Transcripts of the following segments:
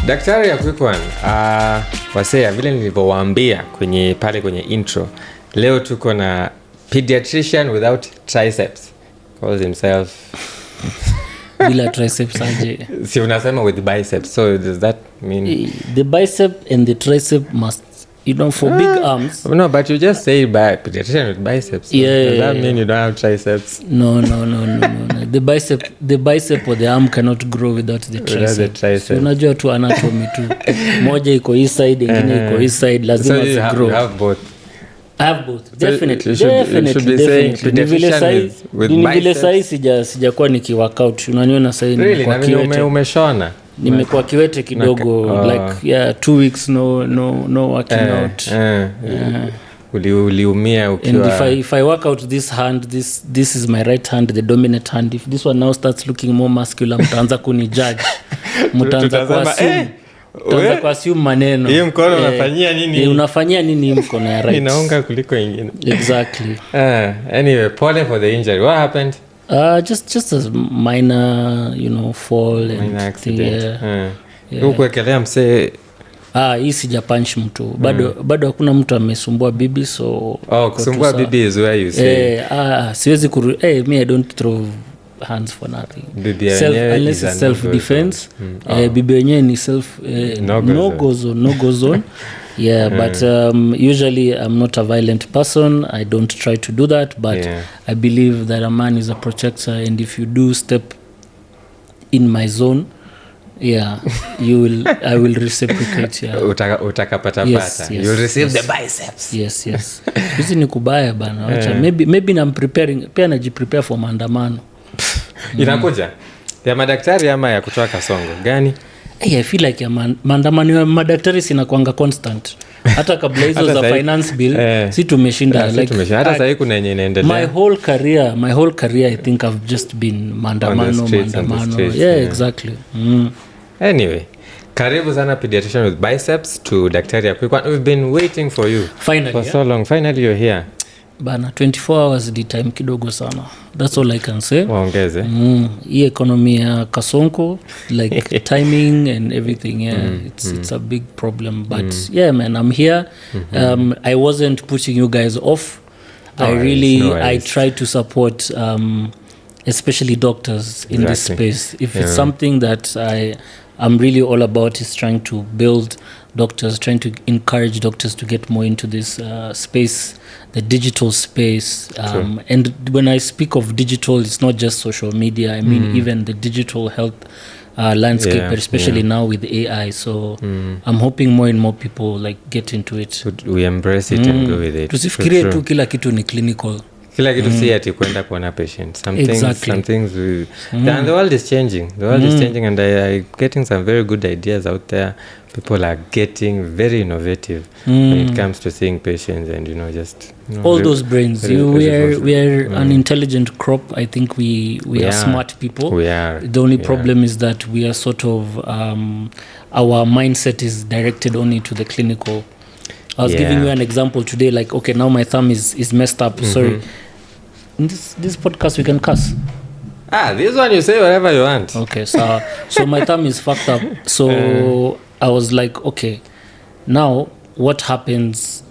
Daktari ya quick one. Wasea vile nilivyowaambia kwenye intro. Leo tuko na pediatrician without triceps. Calls himself bila triceps aje. Si unasema with biceps. So does that mean the bicep and the tricep must, you know, for big arms? No, but you just say pediatrician with biceps. So does that mean you don't have triceps? No. The bicep or the arm cannot grow without the tricep. So unajua tu anatomy tu. Moja iko hii side, ingine iko hii side, lazima so you grow. You have both. I have both. Definitely. So you should be saying pediatrician with biceps. Sijakuwa nikiworkout. Unaniona sasa really? Kwa kiwete. Umeshona? Nimekuwa kiwete kidogo like 2 weeks no working out. Uliumia ukiwa. And if I work out this hand, this is my right hand, the dominant hand. If this one now starts looking more muscular, mtaanza kunijudge. Mtaanza kwa assume maneno. Hii mkono unafanyia nini? Unafanyia nini mkono ya right? Inaunga kuliko ingine. Exactly. Anyway, pole for the injury. What happened? Just a minor, fall and minor accident. Yeah. Mse hii sija punch mtu. Bado hakuna mtu amesumbua bibi, so kusumbua bibi is where you say. Siwezi me I don't throw hands for nothing. Unless it's self defense. Bibi wenyewe ni no go zone. Yeah, but usually I'm not a violent person. I don't try to do that, but I believe that a man is a protector, and if you do step in my zone, I will reciprocate. Utakapata. You'll receive the biceps. Yes. Hizi ni kubaya bana. Acha maybe I'm preparing, pia najiprepare for maandamano. Inakuja ya madaktari ama ya kutoa kasongo gani? I feel like maandamano ya madaktari sina kuanga constant. Hata kabla hizo za finance bill si tumeshinda hata sasa kuna yenye inaendelea. My whole career I think I've just been maandamano. Exactly. Anyway, karibu sana pediatrician with biceps to Daktari ya quick one. We've been waiting for you for so long. Finally you're here. Bana 24 hours di time kidogo sana. That's all I can say. Waongeze. Hii economy ya kasonko, like timing and everything, it's a big problem, but man, I'm here. I wasn't pushing you guys off. I try to support especially doctors in this space. If it's something that I'm really all about, is trying to build doctors, trying to encourage doctors to get more into this space, the digital space. And when I speak of digital, it's not just social media. I mean, even the digital health landscape, especially now with AI. So I'm hoping more and more people get into it. We embrace it and go with it. Tusifikirie tu kila kitu ni clinical. Kila kitu si ati kwenda kuona patient. Some things and the world is changing. Is changing, and I getting some very good ideas out there. People are getting very innovative when it comes to seeing patients, and all those brains. We are an intelligent crop. I think we are smart people. We are. The only problem is that we are sort of our mindset is directed only to the clinical. I was giving you an example today, like, okay, now my thumb is messed up. Sorry. In this podcast we can cuss. This one you say whatever you want. Okay, so my thumb is fucked up. So I was like, okay, now what happens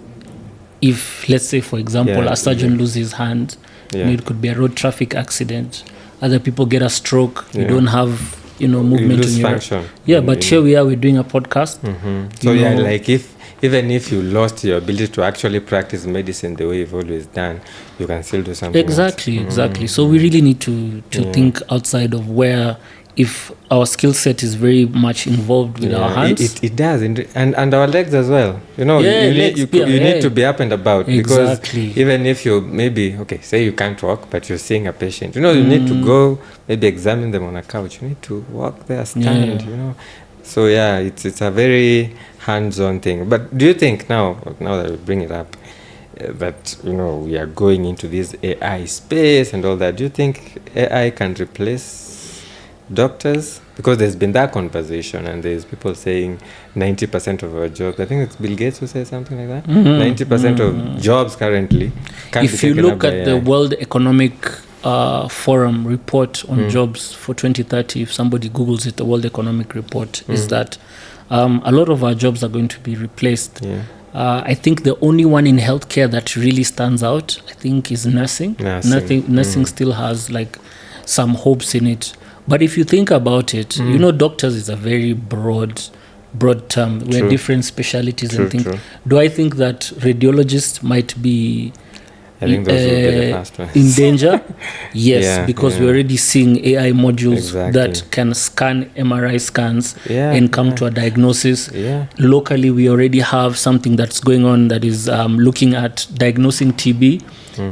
if, let's say, for example, a surgeon loses his hand? It could be a road traffic accident. Other people get a stroke. You don't have, movement in your function. But here we are. We're doing a podcast. So like even if you lost your ability to actually practice medicine the way you've always done, you can still do something exactly. So we really need to think outside of where, if our skill set is very much involved with our hands. It does, and our legs as well. You need to be up and about, because even if you maybe, say you can't walk, but you're seeing a patient, you need to go maybe examine them on a couch. You need to walk there, stand, So it's a very hands-on thing. But do you think now that we bring it up, that we are going into this AI space and all that, do you think AI can replace doctors? Because there's been that conversation, and there's people saying 90% of our jobs, I think it's Bill Gates who says something like that, 90% of jobs currently can be taken up by AI. If you look at the World Economic Forum report on jobs for 2030, if somebody Googles it, the World Economic Report is that a lot of our jobs are going to be replaced. I think the only one in healthcare that really stands out, I think, is nursing. Nursing still has like some hopes in it. But if you think about it, doctors is a very broad term. We're different specialties and things. Do I think that radiologists might be I think those will be the first ones. in danger? Yes, because we're already seeing AI modules that can scan MRI scans and come to a diagnosis. Locally, we already have something that's going on that is looking at diagnosing TB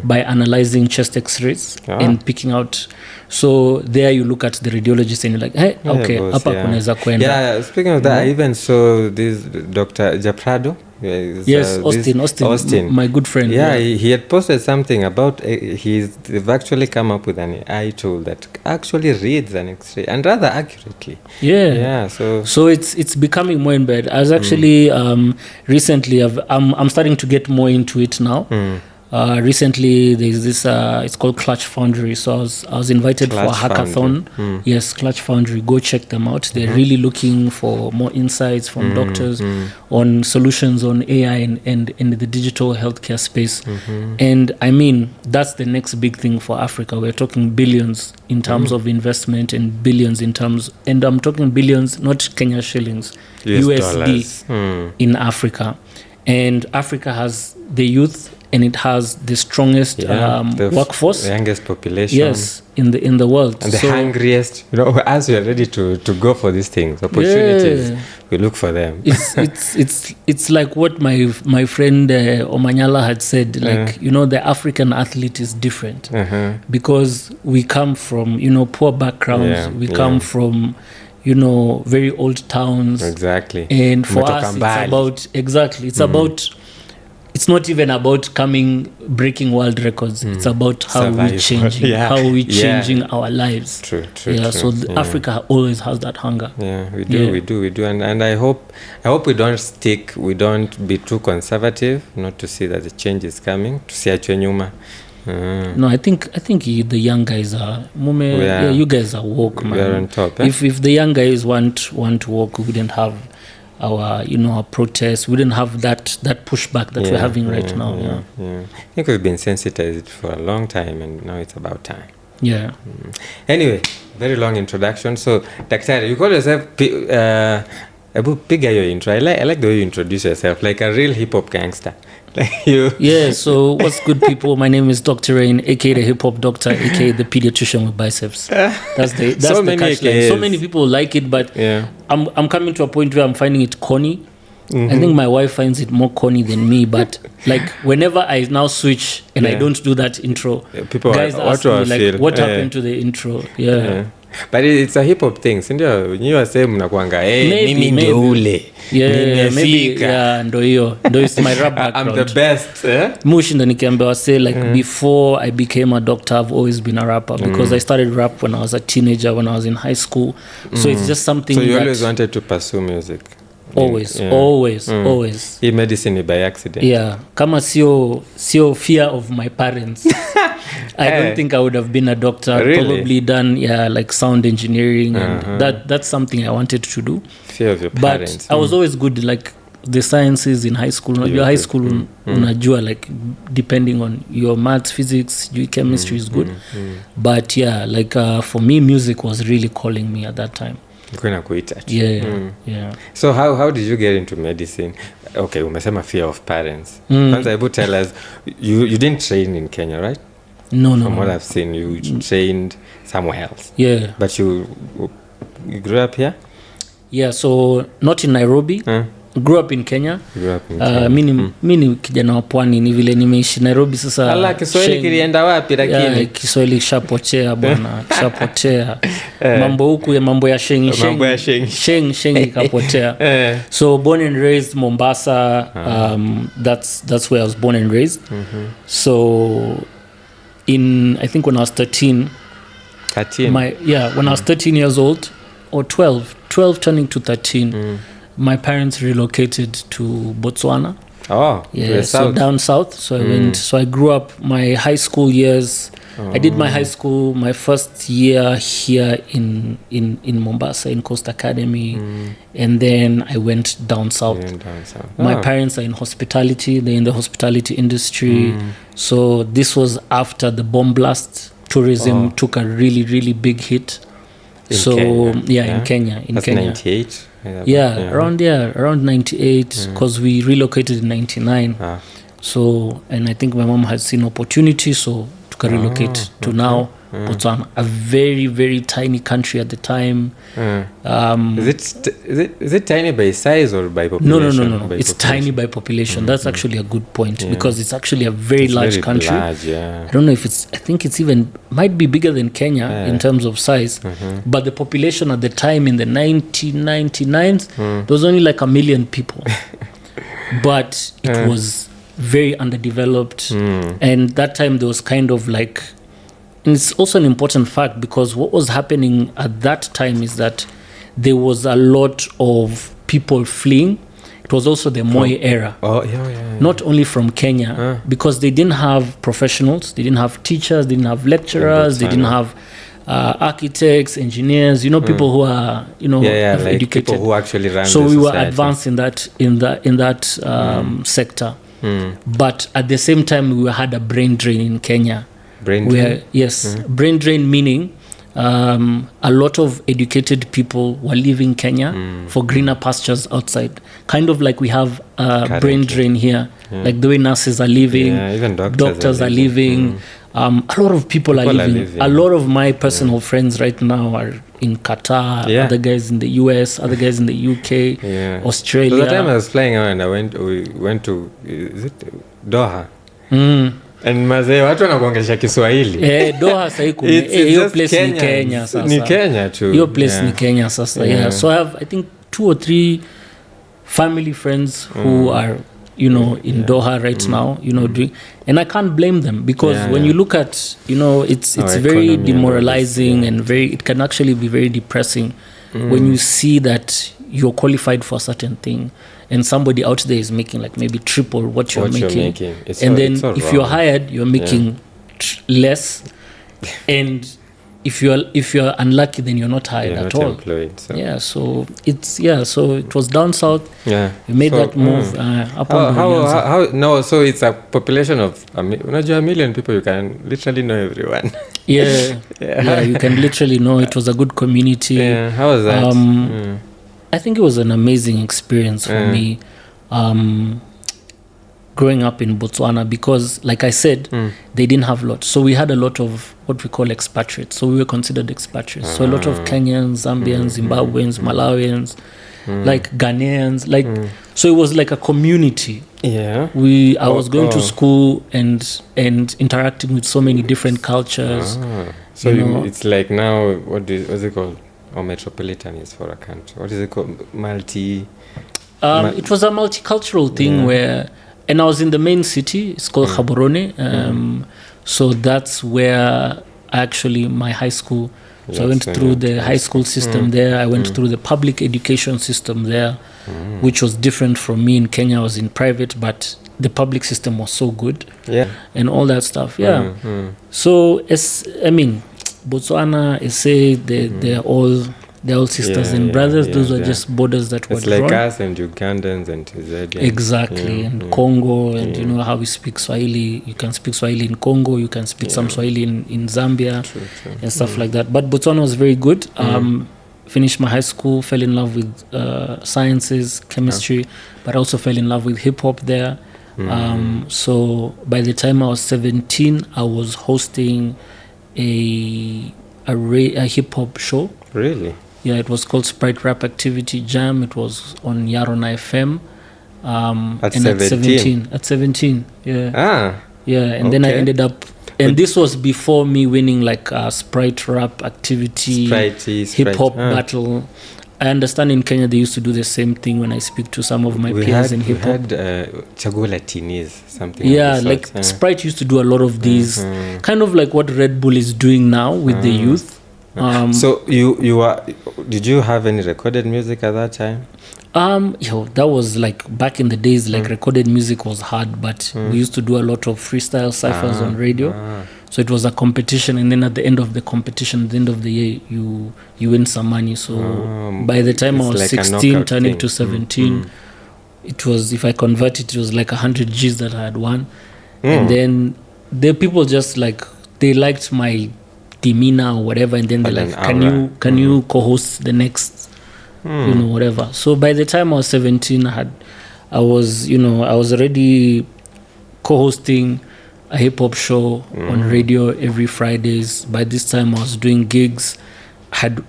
by analyzing chest x-rays and picking out. So there you look at the radiologist and you're like, hey, hapa kunaweza kwenda. Yeah, speaking of that, I even saw this Dr. Japrado. Yes, Austin, my good friend. Yeah, he had posted something about they've actually come up with an AI tool that actually reads an X-ray and rather accurately. So it's becoming more in bed. I was actually recently I'm starting to get more into it now. Recently there's this it's called Clutch Foundry, so I was invited for a hackathon. Yes, Clutch Foundry, go check them out. They're really looking for more insights from doctors on solutions on AI and in the digital healthcare space. And I mean, that's the next big thing for Africa. We're talking billions in terms of investment and billions in terms, and I'm talking billions, not Kenya shillings, USD in Africa. And Africa has the youth, and it has the strongest workforce, the youngest population, in the world, and the hungriest. As we are ready to go for these things, opportunities, we look for them. It's like what my friend Omanyala had said. Like the African athlete is different because we come from poor backgrounds. We come from very old towns. Exactly. And for us, it's about. It's not even about breaking world records. It's about how we're changing our lives. True. So Africa always has that hunger. Yeah, we do. And I hope we don't be too conservative, not to see that the change is coming, to see achwe nyuma. No, I think the young guys are you guys are woke, man. We're on top. If the young guys want to walk, we wouldn't have our protests. We didn't have that pushback that we're having right now. I think we've been sensitized for a long time, and now it's about time. Anyway, very long introduction. So Daktari, you call yourself piga your intro. I like the way you introduce yourself, like a real hip-hop gangster. So what's good, people? My name is Dr. Rain, aka the hip hop doctor, aka the pediatrician with biceps. That's the catchline. So many people like it, but I'm coming to a point where I'm finding it corny. I think my wife finds it more corny than me, but like whenever I now switch and I don't do that intro, people guys ask me like, what happened to the intro? But it's a hip hop thing, sindio? You are saying mnakuanga, mimi ndio ule. Ndo it's my rap background. I'm the best. Mushinda nikiambiwa say like before I became a doctor, I've always been a rapper because I started rap when I was a teenager, when I was in high school. So it's just something. So you always wanted to pursue music? Always. Medicine by accident. Kama sio fear of my parents. I don't think I would have been a doctor. Really? Probably done like sound engineering, and that's something I wanted to do. Fear of your parents. But I was always good like the sciences in high school. Your high school unajua like depending on your maths, physics, your chemistry is good. But like for me, music was really calling me at that time. So how did you get into medicine? Okay, umesema fear of parents. Kwanza hebu tell us, you didn't train in Kenya, right? No. From what I've seen, you trained somewhere else. But you grew up here? So not in Nairobi. Grew up in Kenya. Mimi kijana wa pwani, ni vile nimeishi Nairobi sasa. Ala, Kiswahili kilienda wapi lakini? Kiswahili kishapotea bwana, kishapotea. Mambo ya sheng ikapotea. So born and raised Mombasa. That's where I was born and raised. So I think when I was 13. When I was 13 years old or 12 turning to 13. My parents relocated to Botswana. So down south. So I went. So I grew up my high school years I did my high school, my first year here in Mombasa in Coast Academy, and then I went down south. My parents are in hospitality; they're in the hospitality industry. So this was after the bomb blast. Tourism took a really, really big hit. In Kenya. That's 98. Around 98, because we relocated in 99. So, and I think my mom had seen opportunity, so to relocate to now Botswana, a very, very tiny country at the time. Is it tiny by size or by population? No. It's tiny by population. That's actually a good point, because it's actually a very large country. I don't know if I think it's even, might be bigger than Kenya in terms of size, but the population at the time in the 1999s, there was only like 1 million people. But it was very underdeveloped, and that time there was kind of like, and it's also an important fact, because what was happening at that time is that there was a lot of people fleeing. It was also the Moi era. Not only from Kenya, because they didn't have professionals, they didn't have teachers, they didn't have lecturers, they didn't have architects, engineers, people who are like educated, people who actually run so the we were society. advanced in that sector. But at the same time, we had a brain drain in Kenya. Brain drain? Brain drain meaning a lot of educated people were leaving Kenya for greener pastures outside. Kind of like we have a brain drain here, like the way nurses are leaving, even doctors are leaving. A lot of people are leaving. A lot of my personal friends right now are in Qatar, other guys in the US, other guys in the UK, Australia. So the time I was flying around, we went to, is it Doha? And mazee watu wanakuongelesha Kiswahili. Doha sasa hiyo place ni Kenya sasa. Ni Kenya tu. Hiyo place ni Kenya sasa. So I have, I think, 2 or 3 family friends who are in Doha right now, doing, and I can't blame them, because when you look at, it's very demoralizing and it can actually be very depressing when you see that you're qualified for a certain thing and somebody out there is making like maybe triple what you're making. And then if you're hired, you're making less, and if you're unlucky, then you're not hired at all. Employed, so. So it was down south. We made that move up on how no, so it's a population of a million people. You can literally know everyone. You can literally know. It was a good community. How was that? I think it was an amazing experience for me growing up in Botswana, because like I said, they didn't have a lot. So we had a lot of what we call expatriates. So we were considered expatriates. So a lot of Kenyans, Zambians, Zimbabweans, Malawians, like Ghanaians, so it was like a community. I was going to school and interacting with so many different cultures. So it's like now, what's it called? Or metropolitan is for a country. What is it called? It was a multicultural thing where, and I was in the main city. It's called Gaborone. So that's where actually my high school. So I went through the high school system there. I went through the public education system there, which was different from me in Kenya. I was in private, but the public system was so good. And all that stuff. So Botswana, SA, they're all sisters and brothers. Those are just borders that were drawn. It's like us and Ugandans and Tanzanians. Exactly, and Congo, and you know how we speak Swahili. You can speak Swahili in Congo, you can speak some Swahili in Zambia, true. And stuff like that. But Botswana was very good. Finished my high school, fell in love with sciences, chemistry, but I also fell in love with hip-hop there. So by the time I was 17, I was hosting a hip-hop show. Really? Yeah, it was called Sprite Rap Activity Jam. It was on Yarona FM. At 17, yeah. Yeah, and then I ended up... And this was before me winning like a Sprite Rap Activity hip-hop battle. I understand in Kenya they used to do the same thing when I speak to some of my peers in hip-hop. We had Chagua Latinis, something like Sprite used to do a lot of these, kind of like what Red Bull is doing now with the youth. So did you have any recorded music at that time? That was like back in the days, like recorded music was hard, but we used to do a lot of freestyle cyphers on radio. So it was a competition, and then at the end of the competition, at the end of the year, you win some money. So by the time I was like 16 turning to 17, it was, if I convert it, it was like 100 G's that I had won. And then the people just like, they liked my demeanor or whatever, and then they're like, can you co-host the next you know, whatever. So by the time I was 17, I was already co-hosting a hip-hop show on radio every Fridays. By this time I was doing gigs, had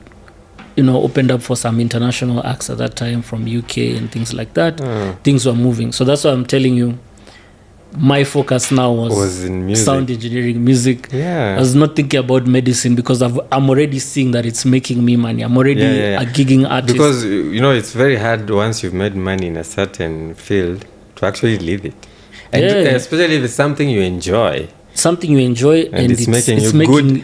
opened up for some international acts at that time from UK and things like that. Things were moving. So that's why I'm telling you, my focus now was in music. Sound engineering, music. I was not thinking about medicine because I'm already seeing that it's making me money. I'm already a gigging artist. Because, it's very hard once you've made money in a certain field to actually leave it. And especially if it's something you enjoy. Something you enjoy, and it's making sense. Money.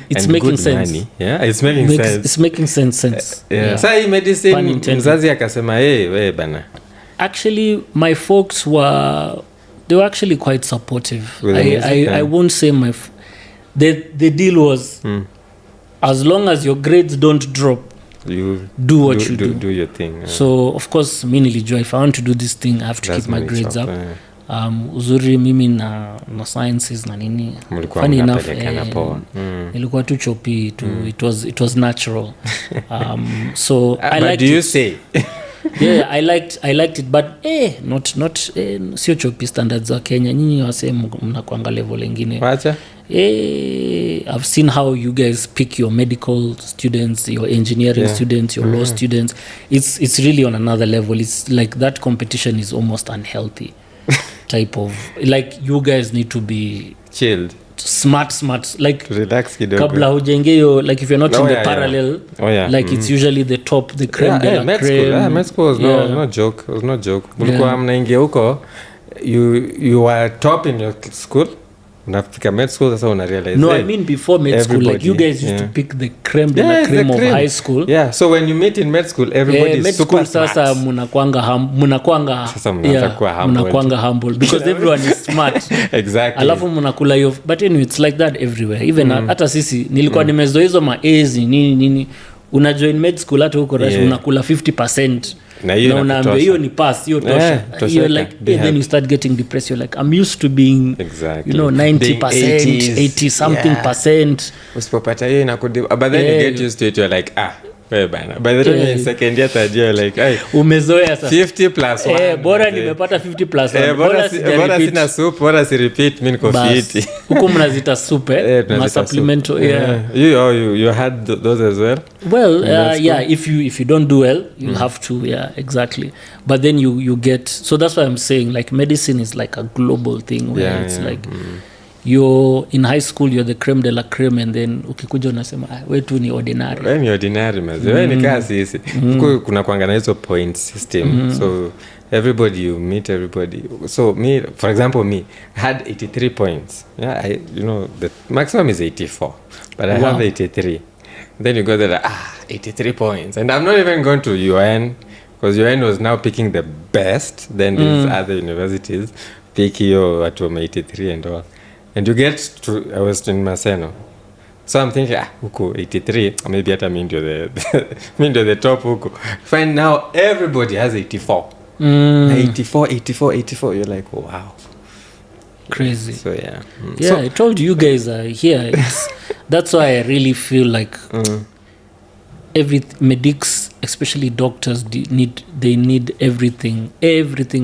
Yeah, it's making sense. It's making sense. Sai medicine, mzazi akasema, we bana. Actually, my folks were actually quite supportive. I won't say the deal was, as long as your grades don't drop, you do what you do. Do your thing. Yeah. So of course, me nilijua, if I want to do this thing, I have to keep my grades up. Uzuri mimi na sciences na nini. Funny enough, nilikuwa tu chopi tu. It was natural. So I liked it. Do you say? Yeah, I liked it, but not sio chopi standards za Kenya. Nyinyi wase mnakuanga level lingine. Wacha? I've seen how you guys pick your medical students, your engineering students, your law students. It's really on another level. It's like that competition is almost unhealthy type of, like, you guys need to be chilled, smart, like relax kidogo kabla hujenge yo, like if you're not in the parallel, like it's usually the top, the creme de la creme. Med school was no joke. Mulikuwa mnaingia huko, you were top in your school. Unafika med school, sasa una realize. No, I mean before med school, like you guys used to pick the creme de la creme of high school. Yeah, so when you meet in med school, everybody is super smart. Sasa mnakuanga humble because everyone is smart. Exactly. Alafu mnakula hiyo, but anyway, it's like that everywhere. Even hata sisi nilikuwa nimezoea hizo ma A's nini. Una join med school hata huko rush unakula 50%. Na unaambia hiyo ni pass, hiyo tosha. You're like, then you start getting depressed. You're like, I'm used to being 90%, 80 something percent. Usipopata hiyo inakudi, but then you get used to it. You're like, wewe bana. By the time you're in second year, third year, like, umezoea sasa. 50 plus 1. Bora nimepata 50 plus 1. Bora sina soup, bora si repeat, mimi niko fit. Huko mnazita soup, ma supplemental, You had those as well? Well, if you don't do well, you'll have to, exactly. But then you get, so that's why I'm saying, like, medicine is like a global thing where it's like, you're in high school, you're the creme de la creme, and then ukikuja unasema wewe tu ni ordinary. Wewe ni ordinary mazi. Wewe ni kasi hizi. Kuna kuanga na hizo point system. So everybody, you meet everybody. So me, for example, I had 83 points. Yeah, the maximum is 84, but I have 83. Then you go there, 83 points, and I'm not even going to UN, because UN was now picking the best. Then these other universities pick your at 83 and all. And you get to, I was in Maseno. So I'm thinking, huko 83, maybe hata mi ndio the top huko. Find now everybody has 84. 84. You're like, oh, wow. Crazy. So I told you guys are here. That's why I really feel like every medics, especially doctors, they need everything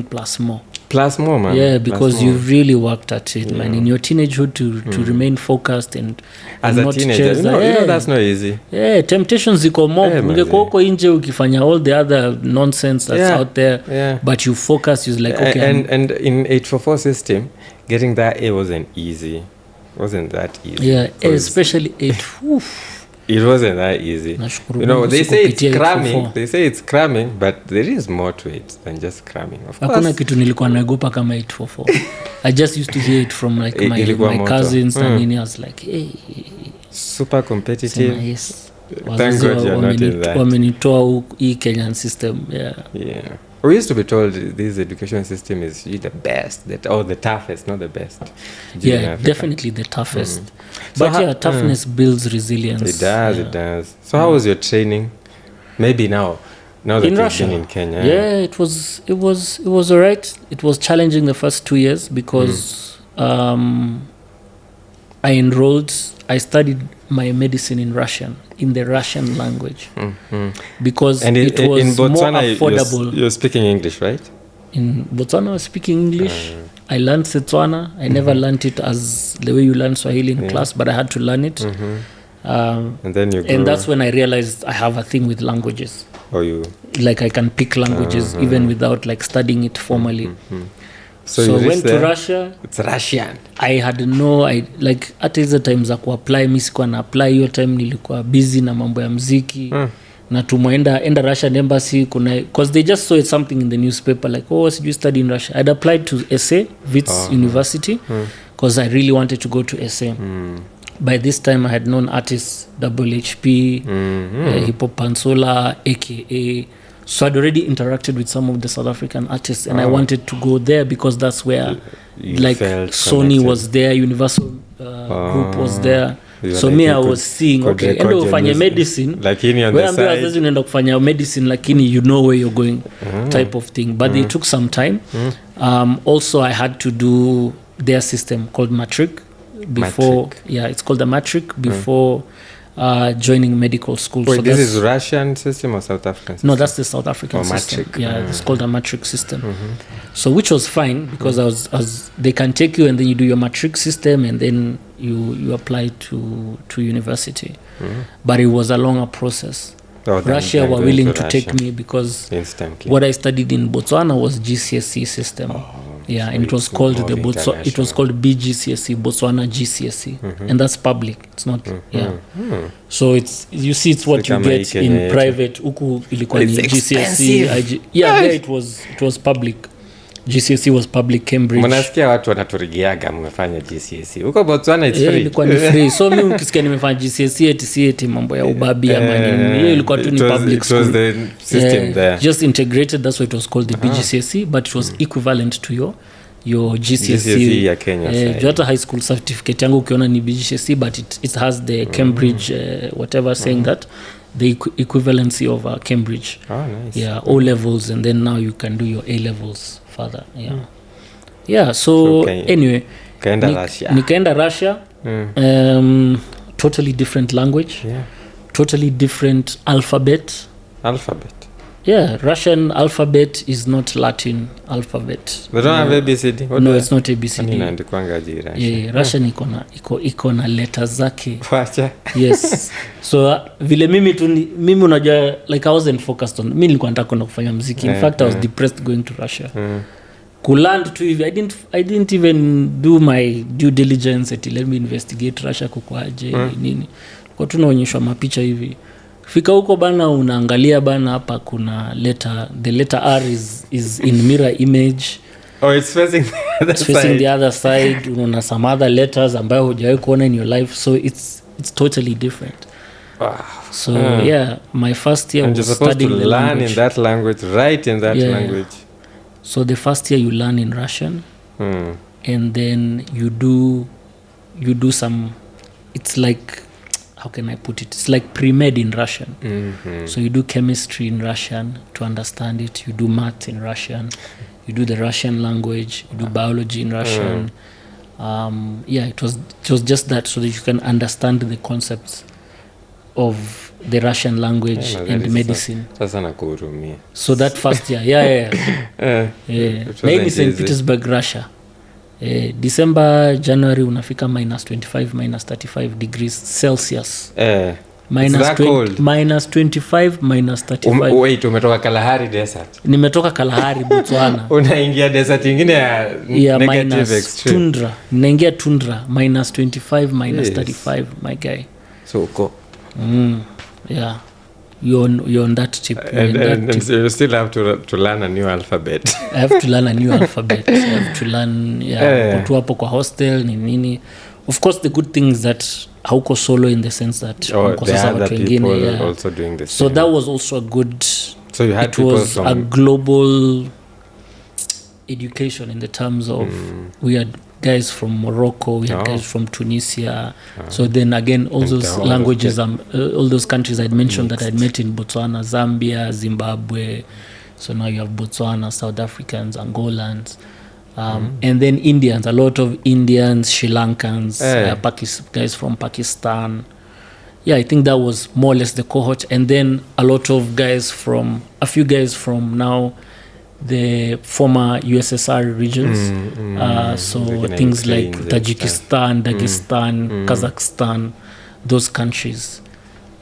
plus more. Plus more, man. Yeah, because you've really worked at it, man. In your teenagehood to remain focused and as a not teenager, you know that's not easy. Yeah, temptations ziko mob. Ungekuwa huko nje ukifanya all the other nonsense that's out there, but you focus, you're like, okay. And in 844 system, getting that A wasn't that easy. Yeah, especially 8. It wasn't that easy. They say it's cramming, but there is more to it than just cramming. Of course. Hakuna kitu nilikuwa naogopa kama 844. I just used to hear it from like my cousins and nini. I was like, hey. Super competitive. Yes. Thank God you're not in that. Wamenitoa hii Kenyan system. Yeah. We used to be told this education system is the best, the toughest, not the best. Yeah, definitely the toughest. But toughness builds resilience. It does. So how was your training? Maybe now that in you've Russia, been in Kenya. Yeah, it was all right. It was challenging the first 2 years because I studied my medicine in Russian, in the Russian language, because it was in Botswana, more affordable. You're speaking English, right? In Botswana, I was speaking English. I learned Setswana. I never learned it as the way you learn Swahili in class, but I had to learn it. And then and that's when I realized I have a thing with languages. Like I can pick languages even without like studying it formally. So I went to Russia. It's Russian. I had like at hizo time za kuapply, mimi sikuwa na apply hiyo time, nilikuwa busy na mambo ya muziki. Na enda Russian embassy because they just saw it something in the newspaper like, oh, you study in Russia. I'd applied to SA Wits University because I really wanted to go to SA. By this time I had known artists WHP, Hip Hop Pansola, AKA. So I'd already interacted with some of the South African artists, and I wanted to go there because that's where like Sony was there, Universal Group was there. So like me I was seeing, okay, enda ufanye medicine, lakini on the side wazazi unaenda kufanya medicine lakini you know where you're going, type of thing. But they took some time. Also I had to do their system called matric before. Yeah, it's called the matric before joining medical school. Wait, so this is Russian system or South African system? No, that's the South African system. Matric. Yeah, it's called a matric system. So which was fine because they can take you and then you do your matric system and then you apply to university. But it was a longer process. Russia were willing to take me because what I studied in Botswana was GCSE system. Yeah, and it was called it was called BGCSE, Botswana GCSE, and that's public. It's not. So it's it's what you get in private. Huku ilikuwa ni GCSE. There it was public. GCSE was public, Cambridge. Mnasikia watu wanaturigiaga mmefanya GCSE. Huko Botswana it's free. Ilikuwa ni free. So mimi ukisikia nimefanya GCSE eti mambo ya ubabi ama nini. Hiyo ilikuwa tu ni public school. It was the system there. Just integrated, that's why it was called the BGCSE, but it was equivalent to your GCSE ya Kenya. Hata high school certificate yangu ukiona ni BGCSE, but it has the Cambridge whatever saying that the equivalency of Cambridge. Oh, nice. Yeah, O levels, and then now you can do your A levels further. So anyway, nikaenda Russia. Totally different language. Totally different alphabet. Yeah, Russian alphabet is not Latin alphabet. They don't have ABCD? No, it's not ABCD. Russian. Russian iko na letters zake. Yes. So vile mimi unajua, like I wasn't focused on, mimi nilikuwa nataka kwenda kufanya muziki. In fact I was depressed going to Russia. Kuland tu hivi, I didn't even do my due diligence at let me investigate Russia kukwaje nini. Kwa tunaonyeshwa mapicha hivi. Fika huko bana, unaangalia bana, hapa kuna the letter R is in mirror image. Oh, it's facing the other side. Unaona some other letters ambayo hujawahi kuona in your life, so it's totally different. Wow. So my first year was studying the learn language. In that language, right in that language. So the first year you learn in Russian, and then you do some, it's like, how can I put it? It's like pre-med in Russian. So you do chemistry in Russian to understand it. You do math in Russian. You do the Russian language. You do biology in Russian. It was just that so that you can understand the concepts of the Russian language and medicine. So that first year, Maybe St. Petersburg, Russia. December, January unafika -25, -35 degrees Celsius. -25, -35. Wait, umetoka Kalahari desert? Nimetoka Kalahari, Botswana. Unaingia desert nyingine ya negative extreme. Tundra. Ninaingia tundra, -25, -35, my guy. So uko. You're on that tip. And you still have to learn a new alphabet. I have to learn a new alphabet. I have to learn kutu hapo kwa hostel nini. Of course the good thing is that hauko solo in the sense that there are other people also doing the same. So that was also a good So you had it people was from a global education in the terms of we had guys from Morocco, we had guys from Tunisia. So then again, all those languages, all those countries I'd mentioned that I'd met in Botswana, Zambia, Zimbabwe. So now you have Botswana, South Africans, Angolans, and then Indians, a lot of Indians, Sri Lankans, guys from Pakistan. Yeah, I think that was more or less the cohort. And then a few guys from now the former USSR regions. So things like Tajikistan, Dagestan, Kazakhstan, those countries.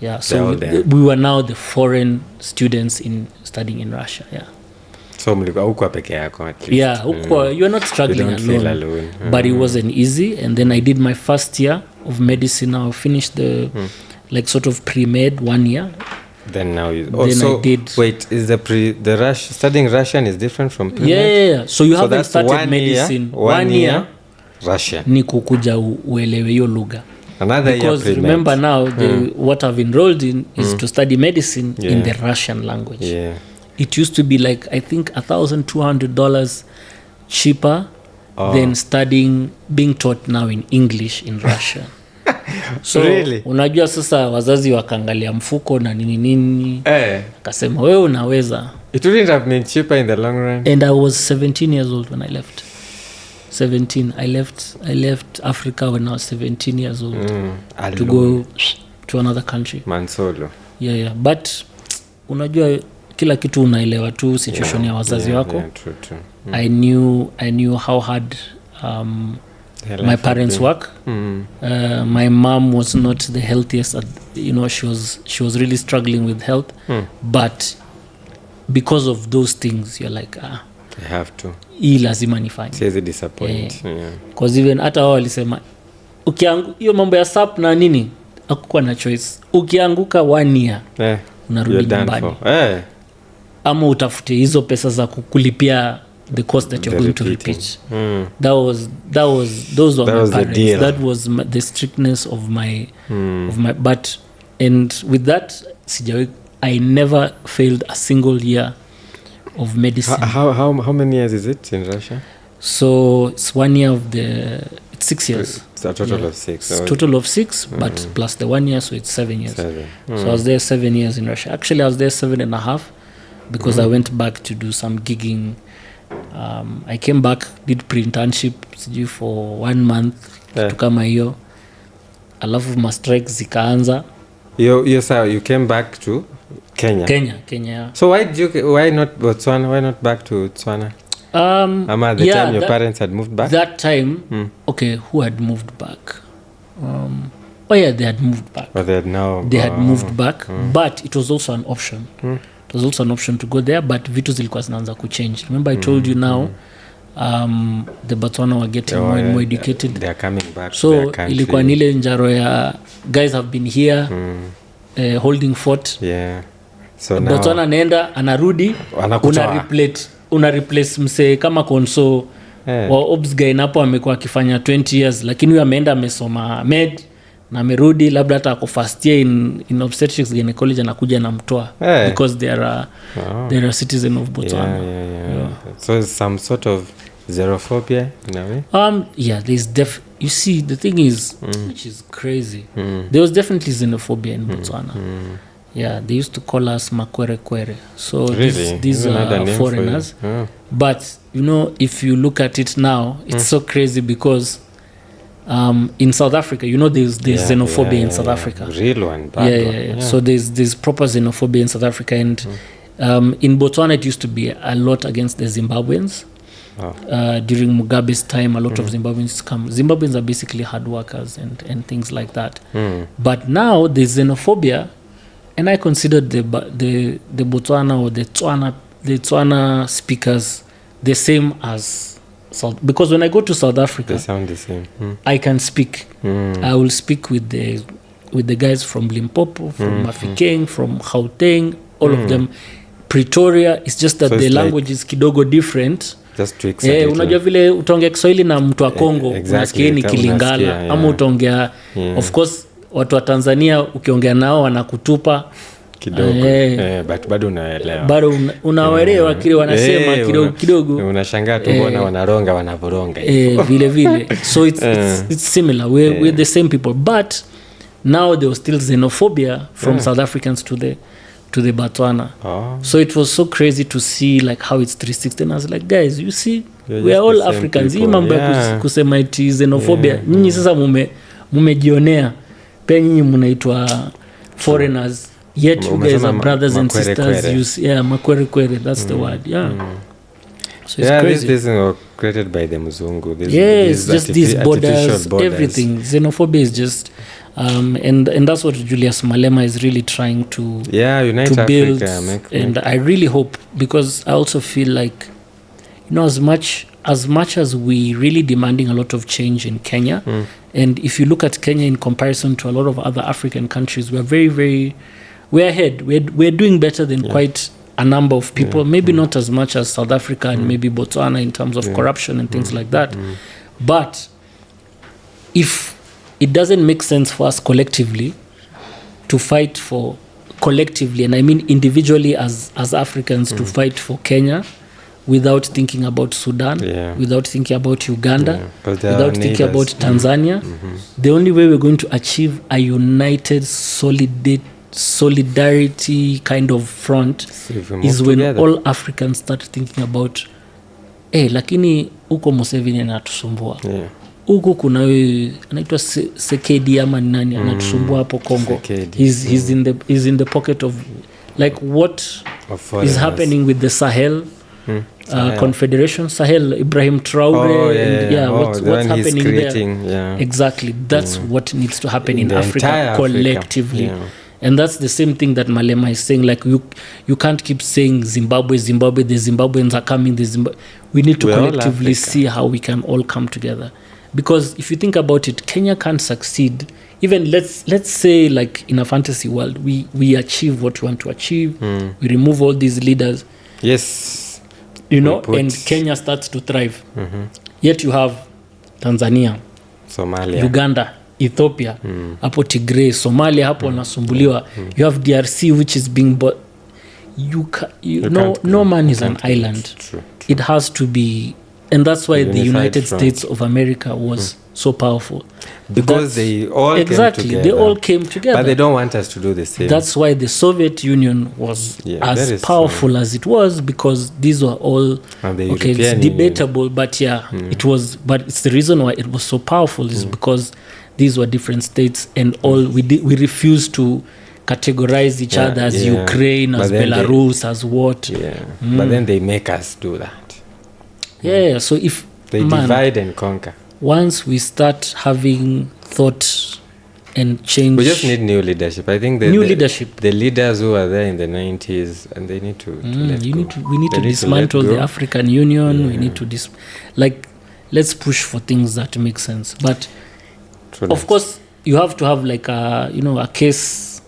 Yeah, so we were now the foreign students in studying in Russia. Yeah. So mlikuwa huko peke yako at least. Yeah, huko you are not struggling alone. But it wasn't easy. And then I did my first year of medicine. Now I finished the like sort of pre-med 1 year. Then now you I did. Wait, is studying Russian is different from pre-med? Yeah. So you haven't started medicine. 1 year Russian. Ni kukuja uelewe hiyo lugha. Another because year remember now what I've enrolled in is to study medicine in the Russian language. Yeah. It used to be like I think $1,200 cheaper than being taught now in English in Russia. So really? Unajua sasa wazazi wakaangalia mfuko na nini akasema wewe unaweza. It wouldn't have been cheaper in the long run. And I was 17 years old when I left. 17. I left Africa when I was 17 years old to go to another country. Mansolo. Yeah. But unajua kila kitu unaelewa tu situation ya wazazi wako. Yeah, true. I knew how hard my parents work. My mom was not the healthiest. She was really struggling with health. But because of those things, you're like, I have to. Hii lazima nifanye. Siwezi disappoint. Because even hata wao walisema hiyo mambo ya SAP na nini, hakukuwa na choice. Ukianguka 1 year, unarudi nyumbani. Ama utafute hizo pesa za kukulipia the cost that you're going to repeat. Those were my parents. That was the strictness of my but and with that I never failed a single year of medicine. How many years is it in Russia? So it's 1 year it's 6 years. It's a total of 6. It's total of 6, but plus the 1 year, so it's 7 years. So I was there 7 years in Russia. Actually, I was there 7.5 because I went back to do some gigging. I came back, did pre-internship for 1 month to kama hiyo. Alafu ma strikes zikaanza. You came back to Kenya. Yeah. So why not Botswana? Why not back to Botswana? At the time your parents had moved back? That time, okay, who had moved back? They had moved back. But they had moved back, but it was also an option. It was also an option to go there, but vitu zilikuwa zinaanza kuchange. Remember I told you now, the Botswana were getting more and more educated. They are coming back so to their country. Ilikuwa nile njaro ya guys have been here holding fort. Yeah. So Botswana naenda anarudi una replace mse kama konso wa obs guy napo amekuwa akifanya 20 years, lakini huyu ameenda amesoma med na amerudi labda hata ako first year in obstetrics gynecology anakuja na mtoa because they are a citizen of Botswana. Yeah. So it's some sort of xenophobia in a way? There's you see the thing is which is crazy. There was definitely xenophobia in Botswana. Yeah, they used to call us makwere. So really? these are foreigners. But if you look at it now, it's so crazy because in South Africa, there's xenophobia in South Africa. Real one, bad one. So there's proper xenophobia in South Africa, and in Botswana it used to be a lot against the Zimbabweans. During Mugabe's time, a lot of Zimbabweans come. Zimbabweans are basically hard workers and things like that. But now there's xenophobia, and I considered the Botswana or the Tswana speakers the same as South, because when I go to South Africa, they sound the same. I can speak. I will speak with the guys from Limpopo, from Mafikeng, from Gauteng, all of them. Pretoria, it's just that the language is kidogo different. Just to accept unajua vile utaongea Kiswahili na mtu wa Kongo unasikia ni Kilingala ama utaongea of course watu wa Tanzania ukiongea nao wanakutupa kidogo but bado unaelewa, unaelewa kile wanasema kidogo unashangaa tu mbona wanaronga wanavoronga vile so it's similar, we're the same people, but now there was still xenophobia from South Africans to the Botswana. So it was so crazy to see like how it's 360, and I was like, guys, you see, we are all Africans. Hii mambo ya kusema iti xenophobia, nyinyi sasa mumejionea pe nyinyi mnaitwa foreigners, yet you guys are brothers and sisters. Makwere, that's the word. So it's crazy. This is created by the mzungu. It's just these borders, everything. Xenophobia is just and that's what Julius Malema is really trying to unite to build Africa, and I really hope, because I also feel like, you know, as much as we really demanding a lot of change in Kenya, and if you look at Kenya in comparison to a lot of other African countries, we're very we're ahead. We're doing better than quite a number of people, maybe not as much as South Africa and maybe Botswana in terms of corruption and things like that. But if it doesn't make sense for us collectively to fight for collectively, and I mean individually as Africans, to fight for Kenya without thinking about Sudan, without thinking about Uganda, without thinking about Tanzania, the only way we're going to achieve a united solidarity kind of front is when all Africans start thinking about lakini huko Museveni anatusumbua, huko kuna anaitwa Sekedi ama nani anatusumbua hapo Congo, he's in the pocket of like what is happening with the Sahel Confederation, Sahel, Ibrahim Traore, what's happening there. Exactly, that's what needs to happen in Africa collectively. And that's the same thing that Malema is saying, like you can't keep saying Zimbabwe, the Zimbabweans are coming, we need to collectively see how we can all come together. Because if you think about it, Kenya can't succeed. Even let's say like in a fantasy world, we achieve what we want to achieve, we remove all these leaders. Yes. You know, and Kenya starts to thrive. Yet you have Tanzania, Somalia, Uganda, Ethiopia, hapo Tigray, Somalia hapo wanasumbuliwa. You have DRC which is being no man is an island. True. It has to be, and that's why the United States of America was so powerful. Because they all came together. But they don't want us to do the same. That's why the Soviet Union was as powerful as it was, because these were all it's debatable Union. But it was, but it's the reason why it was so powerful is because these were different states, and all we refused to categorize each other as Ukraine, as Belarus, as what. But then they make us do that. So if they divide and conquer. Once we start having thought and change, we just need new leadership. I think the leaders who are there in the 90s, and they need to let go. We need to dismantle the African Union. We need to let's push for things that make sense. But of course, you have to have like a case.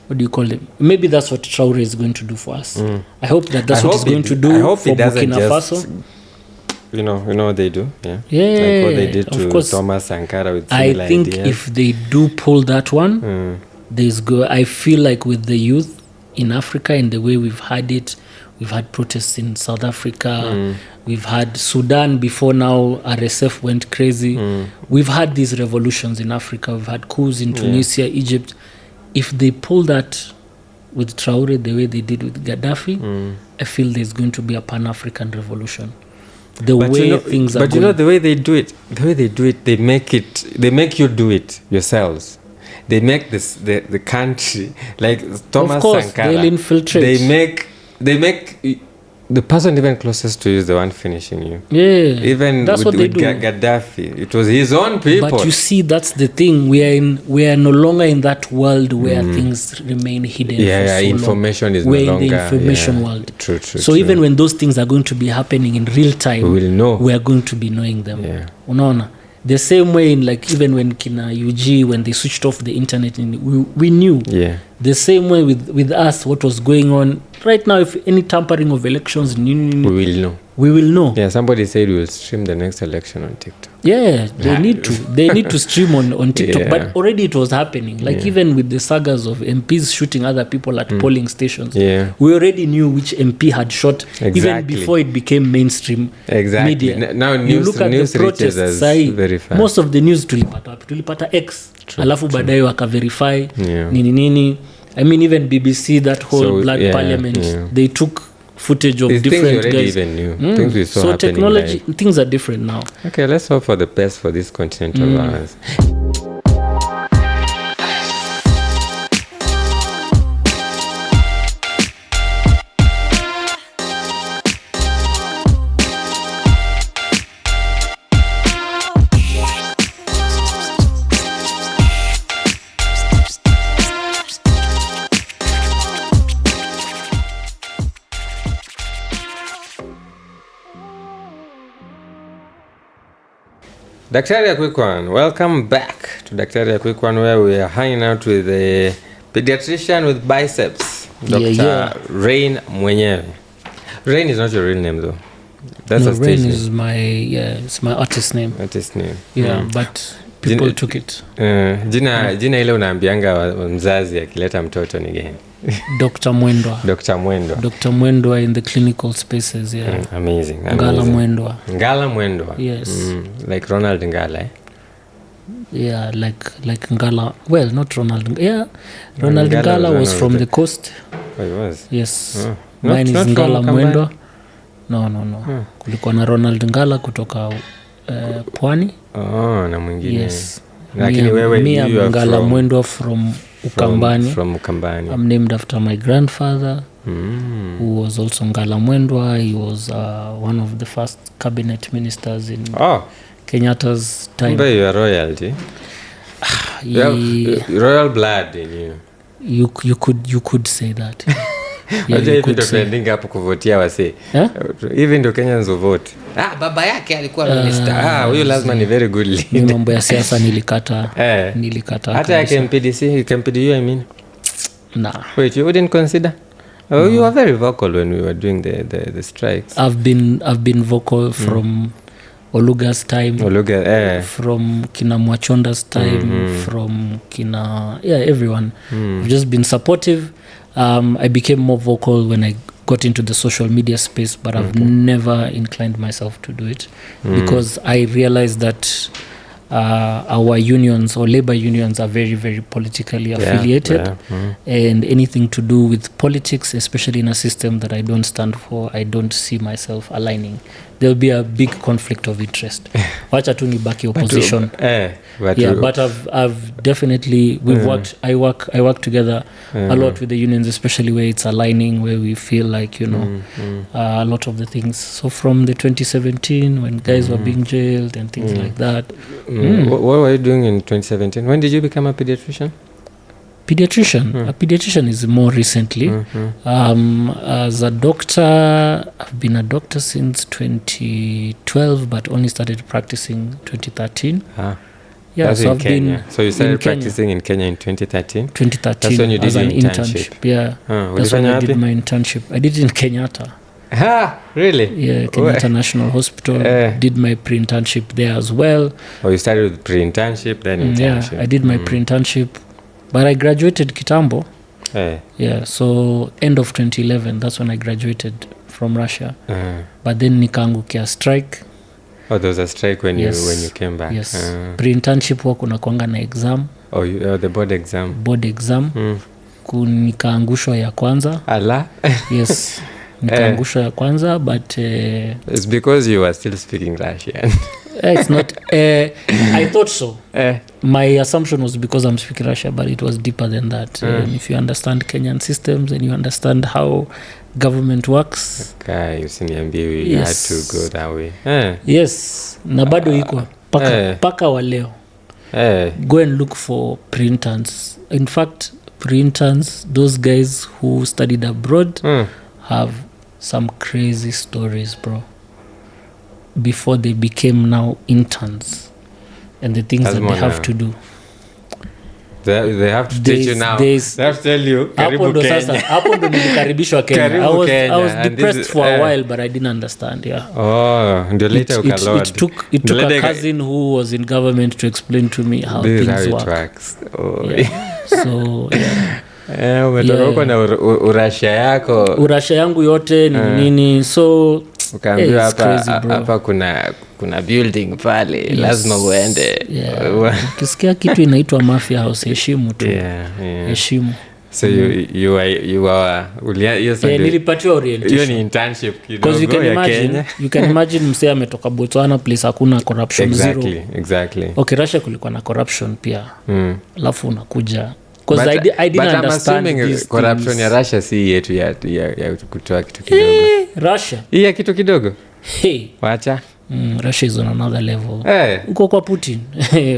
What do you call it? Maybe that's what Traore is going to do for us. I hope that's what he's going to do for Burkina Faso. You know what they do, like what they did to Thomas Sankara with similar I think ideas. If they do pull that one, I feel like with the youth in Africa and the way we've had it, we've had protests in South Africa, we've had Sudan before now, RSF went crazy. We've had these revolutions in Africa, we've had coups in Tunisia, Egypt. If they pull that with Traore the way they did with Gaddafi, I feel there's going to be a Pan-African revolution. The way they do it, they make you do it yourselves. They make the country, like Thomas Sankara, they'll infiltrate. They make the person even closest to you is the one finishing you. Even that's what they do. Gaddafi, it was his own people. But you see, that's the thing. We are no longer in that world where things remain hidden. Information is we're no longer in the information world. True. So even when those things are going to be happening in real time, we will know. We are going to be knowing them. Unaona? The same way in like even when Kina UG, when they switched off the internet, we knew. The same way with us, what was going on right now. If any tampering of elections, we will know. we will know. Yeah, somebody said we'll stream the next election on TikTok. Yeah, they need to stream on TikTok. Yeah. But already it was happening. Like even with the sagas of MPs shooting other people at polling stations, we already knew which MP had shot even before it became mainstream media. Now you look at the protests, most of the news tulipata X, alafu baadaye wakaverify nini. I mean, even BBC, that whole Black Parliament, they took footage of different guys. Even knew. Things we saw so technology, things are different now. Okay, let's hope for the best for this continent of ours. Daktari, a quick one. Welcome back to Daktari, a quick one, where we are hanging out with a pediatrician with biceps, Dr. Rain Mwendwa. Rain is not your real name, though. That's a stage Rain is my it's my artist name. Artist name. Yeah, but people took it. Jina ile unaambianga mzazi akileta mtoto ni gani? Dr. Mwendwa. Dr. Mwendwa. Dr. Mwendwa in the clinical spaces, Amazing. Ngala Mwendwa. Ngala Mwendwa. Yes. Like Ronald Ngala, eh? Yeah, like Ngala. Well, not Ronald. Yeah, Ronald Ngala was from the coast. Oh, he was? Yes. Mine is Ngala Mwendwa. No. Kulikuwa na Ronald Ngala kutoka Pwani. Oh, na mwingine. Yes. Lakini wewe you are Ngala Mwendwa from Ukambani. From Ukambani. I'm named after my grandfather, who was also Ngala Mwendwa. He was one of the first cabinet ministers in Kenyatta's time. But you are royalty. You have royal blood in you. You could say that. Hivi ndo trending hapo kuvotia wase. Hivi ndo Kenyans vote. Baba yake alikuwa minister. Huyo lazima ni very good leader. Mambo ya siasa nilikata. Hata yake MPDU, I mean. Nah. Wait, you wouldn't consider? You were very vocal when we were doing the strikes. I've been vocal from Oluga's time, from Kina Mwachonda's time, from Kina everyone. I've just been supportive. I became more vocal when I got into the social media space, but I've never inclined myself to do it because I realized that our unions or labor unions are very, very politically affiliated, and anything to do with politics, especially in a system that I don't stand for, I don't see myself aligning. There'll be a big conflict of interest. Wacha tu nibaki opposition. But I've definitely I work together a lot with the unions, especially where it's aligning, where we feel like a lot of the things. So from the 2017 when guys were being jailed and things like that. What were you doing in 2017? When did you become a pediatrician? A pediatrician is more recently. As a doctor, I've been a doctor since 2012, but only started practicing 2013. That's so in Kenya. So you started practicing in Kenya in 2013? 2013. That's when you did as an internship. That's when I did my internship. I did it in Kenyatta. Really? Yeah, Kenyatta National Hospital. Did my pre-internship there as well. You started with pre-internship, then internship. Yeah, I did my pre-internship. But I graduated kitambo. So end of 2011, that's when I graduated from Russia. But then nikaangukia strike. There was a strike when you came back. Yes. Pre-internship huwa kuna kuanga na exam. The board exam. Board exam. Nikaangushwa ya kwanza. Yes. Nikaangushwa ya kwanza, but it's because you were still speaking Russian. It's not. I thought so. My assumption was because I'm speaking Russian, but it was deeper than that. If you understand Kenyan systems and you understand how government works. Usiniambie we had to go that way. Yes. Na bado iko paka wa leo. Go and look for pre-interns. In fact, pre-interns, those guys who studied abroad have some crazy stories, bro. Before they became now interns and the things that they have to do. They have to teach you now. They have to tell you, karibu Kenya. Sasa, hapo ndo nilikaribishwa Kenya. I was depressed for a while, but I didn't understand, Ndio later ukaload. It took a cousin who was in government to explain to me how things work. So, umetoka huko na urasha yako. Urasha yangu yote ni nini. So ukaambiwa hapa kuna building pale, lazima uende. Ukisikia kitu inaitwa mafia house, heshimu tu. Heshimu. So you are nilipatiwa orientation. Hiyo ni internship kidogo ya Kenya. You can imagine msee ametoka Botswana, place hakuna corruption, zero. Exactly. Okay, Russia kulikuwa na corruption pia. Alafu unakuja because I didn't understand this corruption things. Ya Russia si yetu ya kutoa kitu kidogo. Russia. Hii kitu kidogo. Wacha. Russia is on another level. Uko kwa Putin.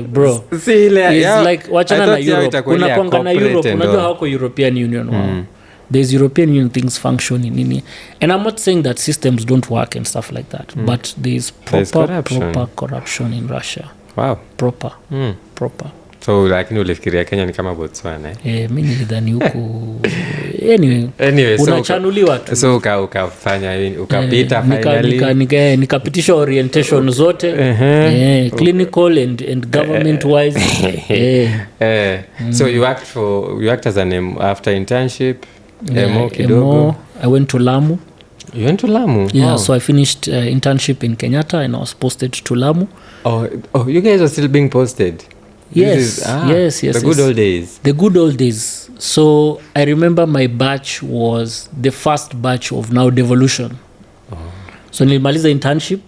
Bro. Si ile it's like wachana na Europe. Unakwanga na Europe, unajua hawako European Union wao. There's European Union things functioning nini. And I'm not saying that systems don't work and stuff like that, but there's proper corruption in Russia. Wow. Proper. So lakini ulifikiria Kenya ni kama Botswana mimi nilidhani huku anyway unachanuliwa tu. So ukafanya ukapita finally nikapitisha orientation zote clinical and government wise. So you worked as an after internship kidogo. I went to Lamu. You went to Lamu? Yeah, so I finished internship in Kenyatta and I was posted to Lamu. Oh, you guys are still being posted? Yes. The good old days. The good old days. So I remember my batch was the first batch of now devolution. So nilimaliza internship,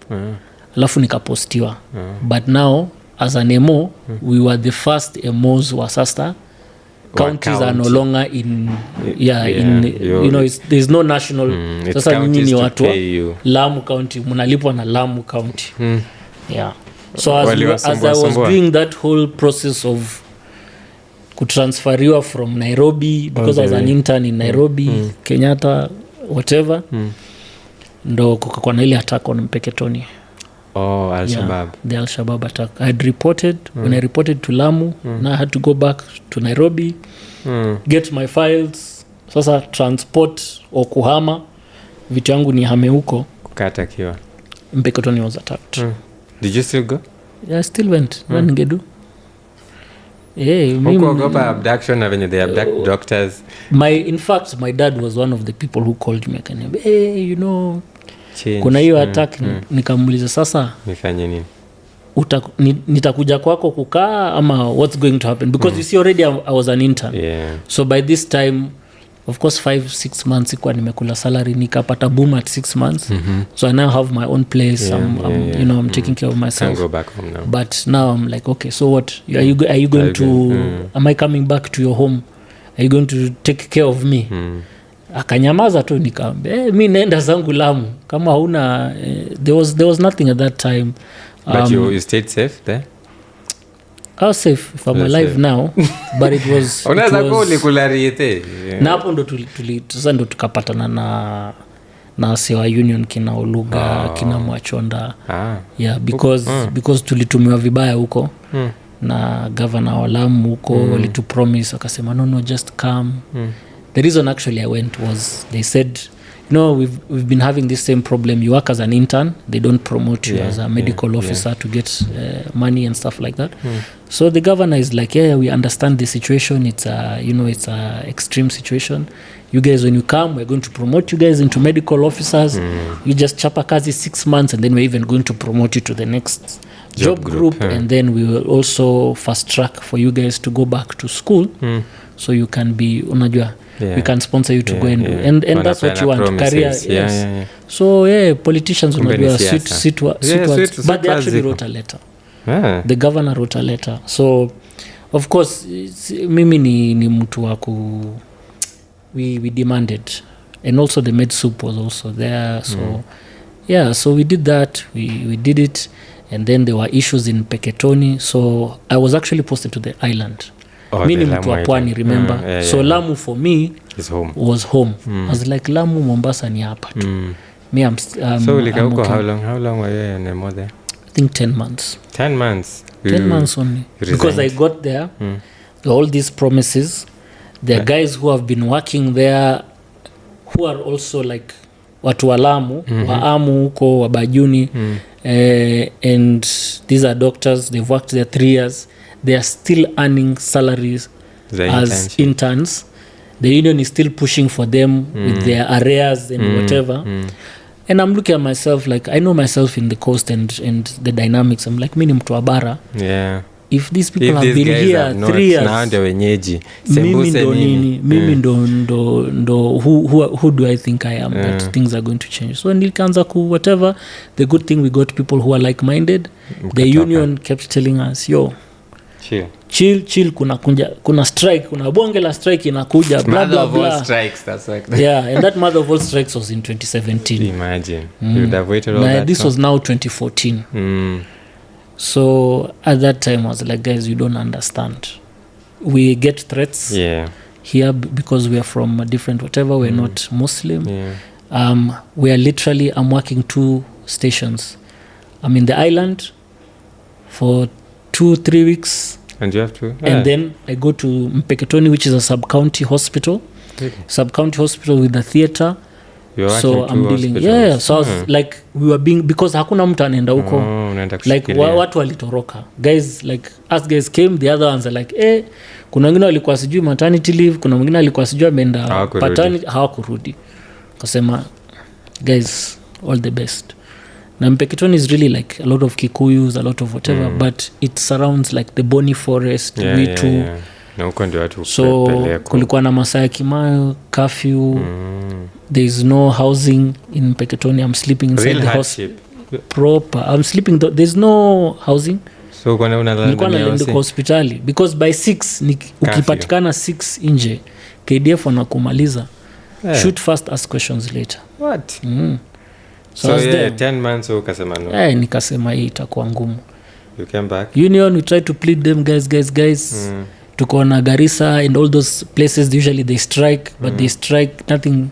alafu nikapostiwa. But now as an MO, we were the first MOs wa sasa. Counties are no longer in there's no national. Sasa nyinyi ni watu Lamu County, mnalipwa na Lamu County. So as I was doing that whole process of kutransferiwa from Nairobi, because I was an intern in Nairobi, Kenyatta, whatever, ndo kukakuwa na ile attack on Mpeketoni. Al-Shabaab. The Al-Shabaab attack. I had reported, when I reported to Lamu, now I had to go back to Nairobi, get my files, sasa transport o kuhama, vitu yangu ni hame huko. Kukata kiwa. Mpeketoni was attacked. Did you still go? Yeah, I still went. What ningedu? Huko abduction na venye they abduct doctors. In fact, my dad was one of the people who called me akaniambia, kuna hiyo attack. Nikamuuliza sasa nifanye nini? Nitakuja kwako kukaa ama what's going to happen? Because you see already I was an intern. So by this time, of course 5-6 months ikuwa nimekula salary, nikapata boom at 6 months. So I now have my own place. I'm taking care of myself. Can't go back home now. But now I'm like, okay, so what? Are you going to am I coming back to your home? Are you going to take care of me? Akanyamaza tu, nikamwambia mimi naenda zangu Lamu. Kama hauna there was nothing at that time. But you stayed safe there? I was safe if I'm alive now, but it was unaweza kulikulariete. Na hapo ndo sasa ndo tukapatana na sewa union kina Oluga, kina Mwachonda. Because tulitumiwa vibaya huko. Na governor wa Lamu huko walitu promise, akasema no just come. The reason actually I went was they said, we've been having this same problem. You work as an intern, they don't promote you as a medical officer to get money and stuff like that. So the governor is like, we understand the situation. It's a extreme situation. You guys, when you come, we're going to promote you guys into medical officers. You just chapa kazi 6 months, and then we're even going to promote you to the next job group. And then we will also fast track for you guys to go back to school. So you can be, unajua, we can sponsor you to go and do. And that's what you want, career. So politicians unajua sweet words. But they actually wrote a letter. The governor wrote a letter. So of course mimi ni mtu wa we demanded, and also the med soup was also there. So so we did that. We did it, and then there were issues in Mpeketoni. So I was actually posted to the island. Mi ni mtu wa pwani, remember? So Lamu for me was home. I was like, Lamu, Mombasa ni hapa tu. Me, so ulika huko how long were you in Nemo there? I think 10 months. 10 months? 10 months only. Because I got there, all these promises. There are guys who have been working there who are also like watu walamu, waamu huko, wabajuni, and these are doctors. They've worked there 3 years. They are still earning salaries as interns. The union is still pushing for them with their arrears and whatever. And I'm looking at myself like, I know myself in the coast and the dynamics. I'm like, mimi mtu wa bara. Yeah. If these people have been here 3 years, now ndio wenyeji. Mimi ndo who do I think I am that things are going to change? So nilianza whatever. The good thing, we got people who are like-minded. The union kept telling us, yo, chill, kuna strike, kuna bonge la strike inakuja, blah blah blah. Strikes, that's like that. Yeah, and that mother of all strikes was in 2017. Imagine. You would have waited all that. This was now 2014. So at that time I was like, guys, you don't understand. We get threats here because we are from a different whatever. We're not Muslim. We are literally, I'm working 2 stations. I'm in the island for 2-3 weeks. And you have to? And then I go to Mpeketoni, which is a sub-county hospital. Really? Sub-county hospital with a theater. So I'm dealing. Yeah, so I was like, we were being, because hakuna mtu anaenda huko. Like watu walitoroka. Guys, like us guys came, the other ones are like, kuna wengine walikuwa sijui maternity leave, kuna wengine walikuwa sijui ameenda paternity, hawakurudi. Kasema, guys, all the best. Na Mpeketoni is really like a lot of Kikuyus, a lot of whatever, but it surrounds like the Boni Forest, Witu. Na huko ndio watu so kulikuwa na masaa ya Kimayo, curfew. There is no housing in Mpeketoni. I'm sleeping inside the hospital proper. I'm sleeping there's no housing. So kwa nini unalala hospitali? Because by 6 ukipatikana 6 nje, KDF wanakumaliza. Shoot first, ask questions later. What? So 10 months ukasema no. Nikasema hii itakuwa ngumu. You came back. Union, we try to plead them, guys. Tuko na Garissa and all those places, usually they strike, but they strike nothing.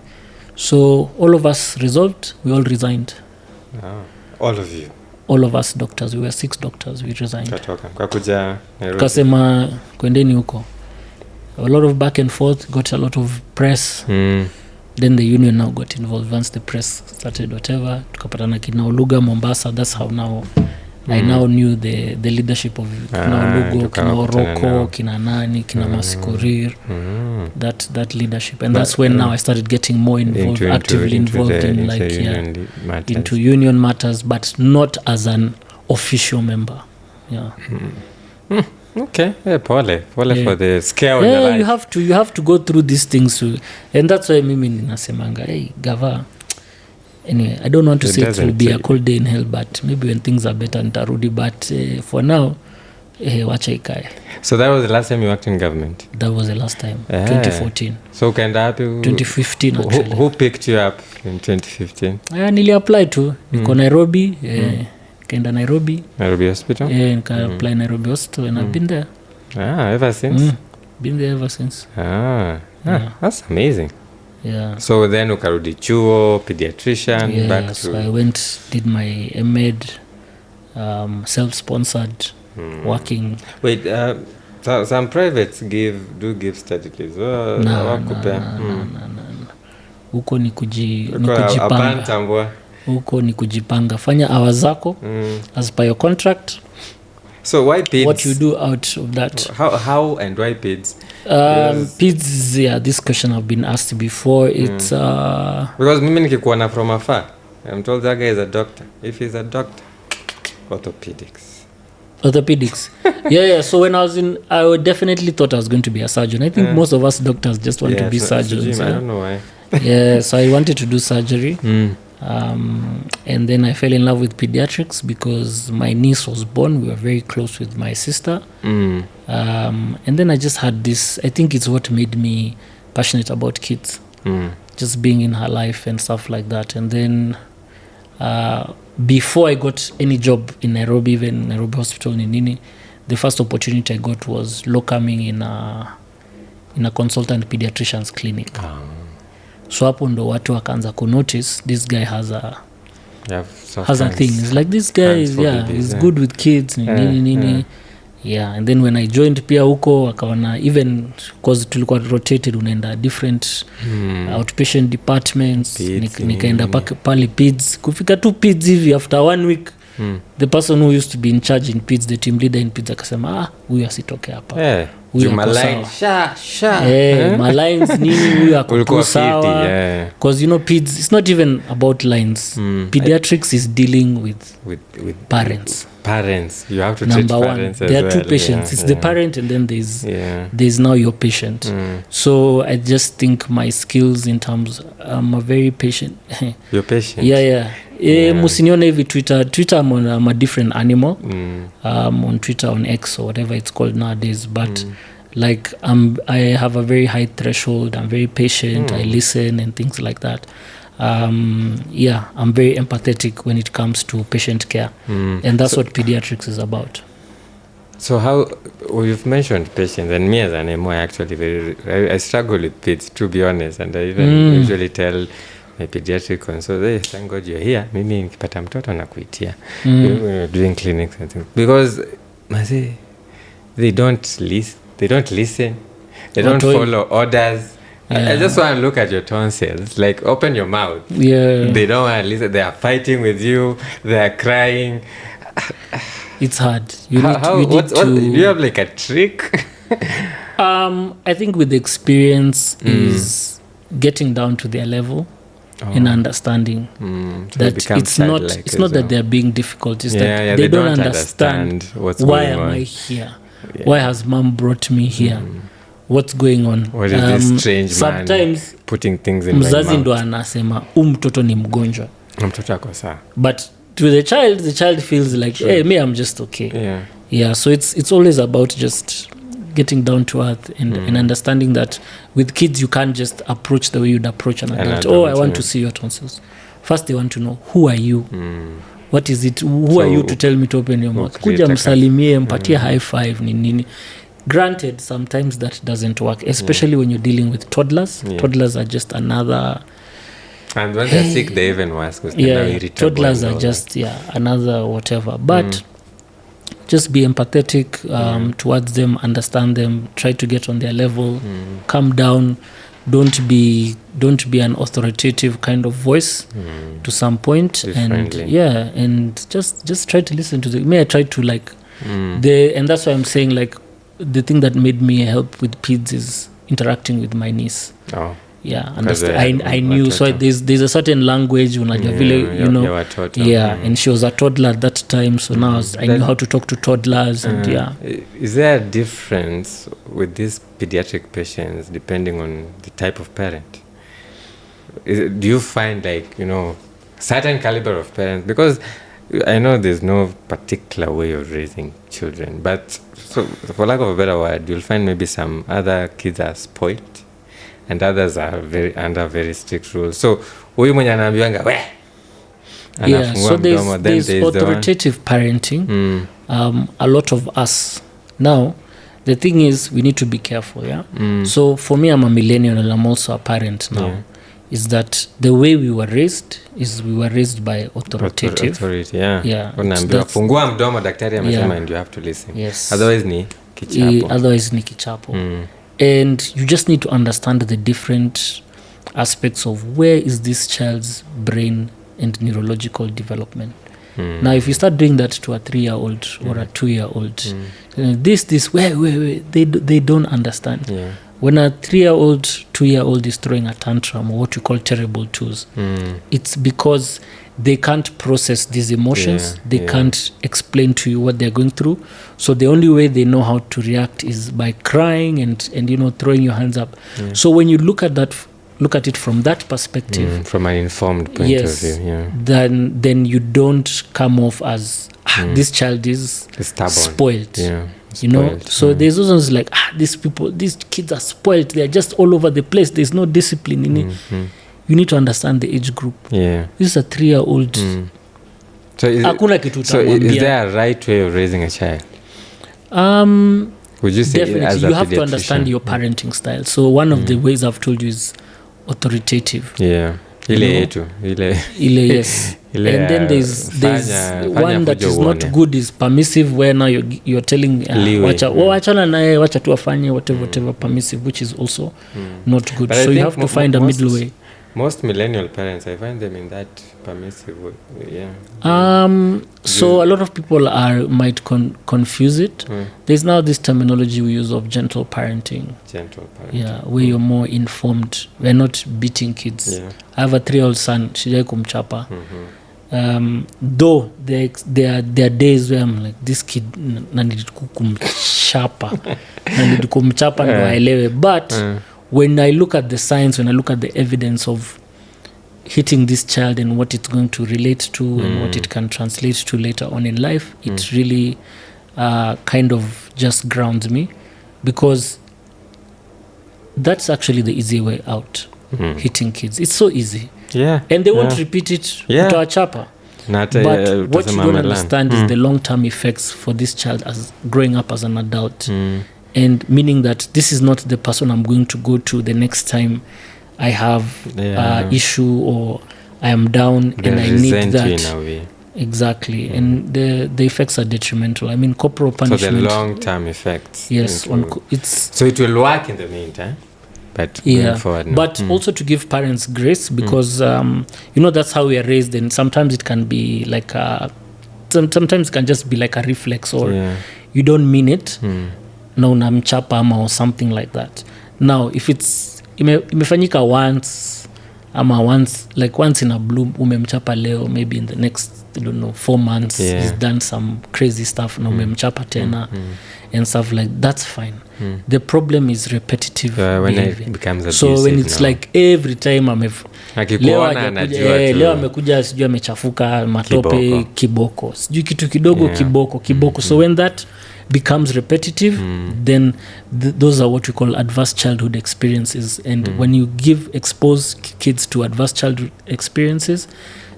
So all of us resolved, we all resigned. All of you? All of us doctors, we were 6 doctors, we resigned. Kwa kuja Nairobi. Kasema kwendeni huko. A lot of back and forth, got a lot of press. Then the union now got involved. Once the press started whatever, tukapatana kina Oluga Mombasa. That's how now I now knew the leadership of kina Olugo, kina Oroko, kina Nani, kina Masikorir. That leadership, and that's when now I started getting more involved, actively involved in like into union matters, but not as an official member. Okay, pole for the scare of your life. You have to go through these things, and that's why mimi ninasemanga, gava. Anyway, I don't want to say it will be a cold day in hell, but maybe when things are better nitarudi, but for now wacha ikae. So that was the last time you worked in government? That was the last time, 2014. So ukaenda hapi? 2015 actually. Who picked you up in 2015? Nili apply tu, niko Nairobi, kaenda Nairobi hospital, nika apply Nairobi hospital, and I've been there ever since. Been there ever since. That's amazing. So then ukarudi chuo, pediatrician, back to. So I went, did my med, self-sponsored, working. Wait, some privates give study leaves. No. Huko ni kujipanga. Huko ni kujipanga, fanya hours zako as per your contract. So why PIDS? What you do out of that? How and why PIDS? PIDS, this question I've been asked before. It's because mimi nikikuona from afar, I'm told that guy is a doctor. If he's a doctor, orthopedics. So when I was I definitely thought I was going to be a surgeon. I think most of us doctors just want to be surgeons. I don't know why. So I wanted to do surgery. And then I fell in love with pediatrics because my niece was born. We were very close with my sister. And then I just had this, I think it's what made me passionate about kids. Just being in her life and stuff like that. And then before I got any job in Nairobi, even Nairobi Hospital in Nini, the first opportunity I got was locuming in a consultant pediatrician's clinic. So hapo ndo watu wakaanza kunotice this guy has a thing. It's like this guy is he's good with kids. yeah, and then when I joined pia huko akaona, even cause tulikuwa rotated, unaenda different outpatient departments, nikaenda pale peds, kufika tu peds hivi after 1 week the person who used to be in charge in peds, the team leader in peds akasema huyu asitoke hapa, huyu malines nini, huyu ako sawa, because you know peds, it's not even about lines. Pediatrics is dealing with parents. You have to number treat one, parents there are as two well. patients. It's the parent, and then there's now your patient. So I just think my skills in terms, I'm a very patient. Your patient? Yeah. Musinione hivi Twitter I'm a different animal. On Twitter, on X or whatever it's called nowadays, but like I have a very high threshold. I'm very patient. I listen and things like that. I'm very empathetic when it comes to patient care, and that's what pediatrics is about. So you've mentioned patients, and me as an MO, I struggle with peds, to be honest, and I even usually tell my pediatric consult, thank God you're here, mimi nikipata mtoto nakuitia, doing clinics and things, because they don't listen, they don't follow orders. I just want to look at your tonsils, like open your mouth. They don't want to listen. They are fighting with you. They are crying. It's hard. Do you have like a trick? I think with the experience is getting down to their level and understanding that it's not that they're being difficult. It's that they don't understand what's why am I here? Why has mom brought me here? What's going on? What is this strange man putting things in my mouth? Mzazi ndo anasema mtoto ni mgonjwa. Mtoto ako sawa. But to the child feels like, hey, me, I'm just okay. Yeah. So it's always about just getting down to earth and understanding that with kids you can't just approach the way you'd approach an adult. I want to see your tonsils. First they want to know, who are you? What is it? Who are you to tell me to open your mouth? Kuja msalimie, mpatie high five nini. Granted, sometimes that doesn't work, especially when you're dealing with toddlers. Toddlers are just another... And when they're sick, they even worse. Toddlers are just, another whatever. But just be empathetic towards them, understand them, try to get on their level, calm down. Don't be an authoritative kind of voice to some point. Be and friendly. And just try to listen to I try to like and that's why I'm saying like the thing that made me help with peds is interacting with my niece. Understand. I knew, so there's a certain language unajua vile and she was a toddler at that time, so now I knew how to talk to toddlers. And is there a difference with these pediatric patients depending on the type of parent? Do you find like certain caliber of parents? Because I know there's no particular way of raising children, but so for lack of a better word, you'll find maybe some other kids are spoiled and others are under very strict rules. So huyu mwenye anaambiwanga so there's authoritative parenting. A lot of us now, the thing is we need to be careful. So for me, I'm a millennial and I'm also a parent now. Is that the way we were raised by authoritative. Authority, unaambiwa fungua mdomo, daktari amesema, and you have to listen. Otherwise ni kichapo. And you just need to understand the different aspects of where is this child's brain and neurological development. Now if you start doing that to a 3-year-old or a 2-year-old, this where they don't understand. When a 3-year-old, 2-year-old is throwing a tantrum, or what you call terrible twos, it's because they can't process these emotions. They can't explain to you what they're going through. So the only way they know how to react is by crying and throwing your hands up. So when you look at it from that perspective, from an informed point of view, then you don't come off as this child is spoiled. So there's also like these kids are spoiled, they're just all over the place, there's no discipline. You need to understand the age group. This is a 3-year-old. So is there a right way of raising a child? Would you say definitely you have to understand your parenting style. So one of the ways I've told you is authoritative. Ile yetu. Yes. and then there's one that is not good is permissive, where now you're telling wachana naye, wacha tu afanye whatever permissive, which is also not good. But so you have to find a middle way. Most millennial parents, I find them in that permissive way. Yeah. So a lot of people might confuse it. There's now this terminology we use of gentle parenting. Yeah, where you're more informed. We're not beating kids. Yeah. I have a 3-year-old son. Shijai kumchapa. Though there are days where I'm like, this kid nanidi kumchapa. Nanidi kumchapa ndo aelewe. But when I look at the science, when I look at the evidence of hitting this child and what it's going to relate to and what it can translate to later on in life, it really kind of just grounds me, because that's actually the easy way out. Hitting kids, it's so easy. Yeah, and they won't repeat it to a chapa. But what you don't understand is the long-term effects for this child as growing up as an adult. And meaning that this is not the person I'm going to go to the next time I have issue or I am down and I need that. In a way. Exactly. And the effects are detrimental. I mean, corporal punishment. So the long-term effects. Yes. So it will work in the meantime. But going forward, no. But also to give parents grace, because that's how we are raised, and sometimes it can be like sometimes it can just be like a reflex, or you don't mean it. Na unamchapa ama or something like that. Now if it's imefanyika once in a blue, umemchapa leo, maybe in the next 4 months he's done some crazy stuff na umemchapa tena and stuff like that's fine. The problem is repetitive when it becomes abusive. So when it's like every time leo amekuja sijui amechafuka matope kiboko sijui kitu kidogo kiboko. So when that becomes repetitive, then those are what we call adverse childhood experiences. And when you expose kids to adverse childhood experiences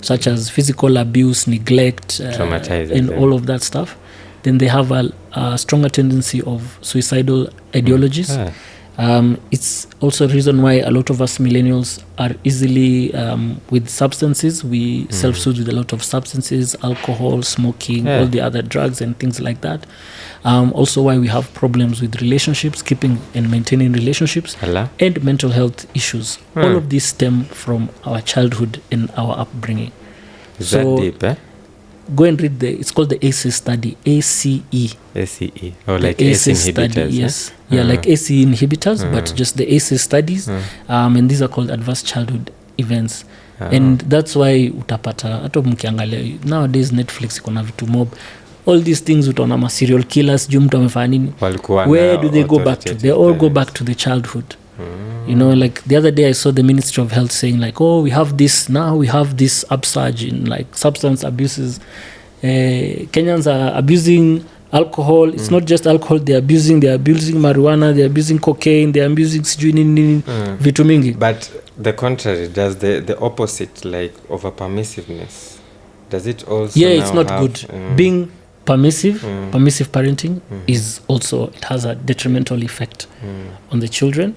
such as physical abuse, neglect, and all of that stuff, then they have a stronger tendency of suicidal ideologies. It's also a reason why a lot of us millennials are easily with substances. We self-soothe with a lot of substances, alcohol, smoking, all the other drugs and things like that. Also why we have problems with relationships, keeping and maintaining relationships, and mental health issues. All of these stem from our childhood and our upbringing. Is that deep, eh? Go and read it's called the ACE study, ACE. Or like ACE inhibitors. Study, yes. Yeah, like ACE inhibitors, but just the ACE studies. And these are called adverse childhood events. And that's why utapata, hata mkiangalia, nowadays Netflix ikona vitu mob. All these things utaona ma serial killers, mtu amefanya nini? Where do they go back to? They all go back to the childhood. Like the other day I saw the Ministry of Health saying like, we have this upsurge in like substance abuses. Kenyans are abusing alcohol. It's not just alcohol they're abusing marijuana, they're abusing cocaine, they're abusing vitu mingi. But the contrary, does the opposite, like over permissiveness, does it also it's not good. Being permissive parenting is also, it has a detrimental effect on the children,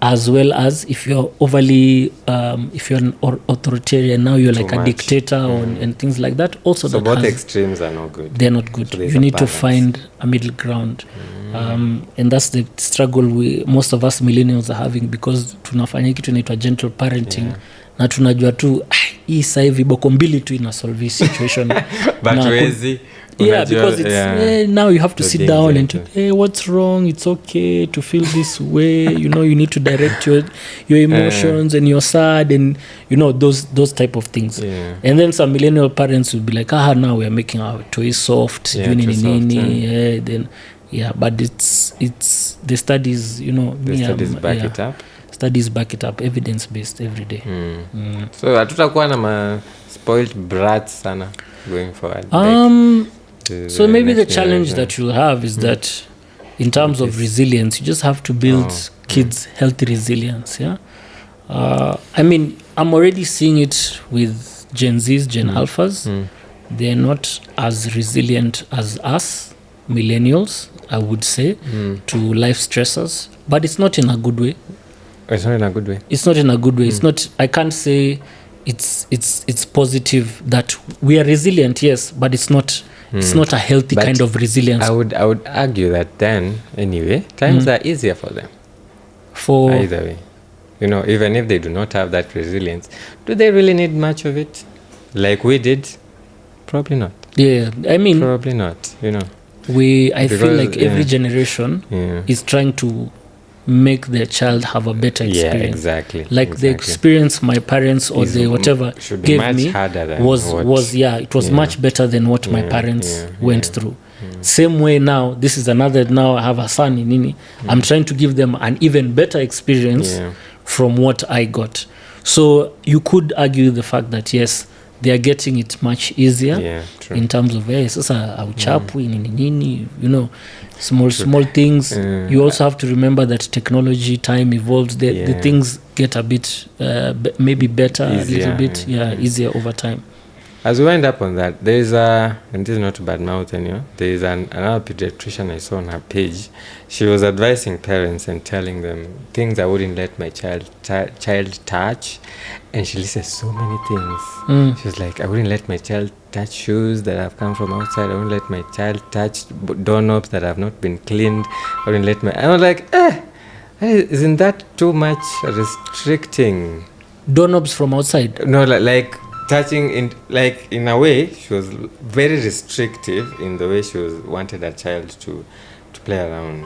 as well as if you're overly if you're an authoritarian, now you're like a dictator and things like that. Also, so both extremes are not good. They're not good. So you need to find a middle ground. And that's the struggle most of us millennials are having, because tunafanya kitu inaitwa gentle parenting, na tunajua tu hii sasa hivi boko mbili tu ina solve situation. But wezi because it's now you have to sit down and what's wrong, it's okay to feel this way, you need to direct your emotions, and you're sad, and those type of things. And then some millennial parents will be like, now we are making our toys soft, then but it's the studies, studies back it up. Studies back it up, evidence based every day. So hatutakuwa na ma spoiled brats sana going forward. So maybe the challenge that you'll have is that in terms of resilience, you just have to build kids healthy resilience. I mean, I'm already seeing it with Gen Zs, Gen Alphas. They're not as resilient as us millennials, I would say, to life stressors, but it's not in a good way. It's not in a good way. It's not in a good way. It's not. I can't say it's positive that we are resilient, yes, but it's not a healthy kind of resilience. I would argue that then anyway times are easier for them. For either way, even if they do not have that resilience, do they really need much of it like we did? Probably not. Yeah, I mean, probably not. I feel like every generation is trying to make their child have a better experience. Yeah, exactly. Like the experience my parents or the whatever gave me was it was much better than what my parents went through. Same way now, this is another, now I have a son in Nini. I'm trying to give them an even better experience from what I got. So you could argue the fact that yes, they are getting it much easier in terms of sasa auchapwi nini, small things. You also have to remember that technology, time evolves, the things get a bit maybe better, easier, a little bit easier over time. As we wind up on that, there is and this is not bad mouth anyway, there is another pediatrician I saw on her page. She was advising parents and telling them things I wouldn't let my child touch, and she listed so many things. She was like, I wouldn't let my child touch shoes that have come from outside. I wouldn't let my child touch doorknobs that have not been cleaned. I wouldn't let I was like, isn't that too much restricting? Doorknobs from outside? No, like touching in a way she was very restrictive in the way she wanted a child to play around,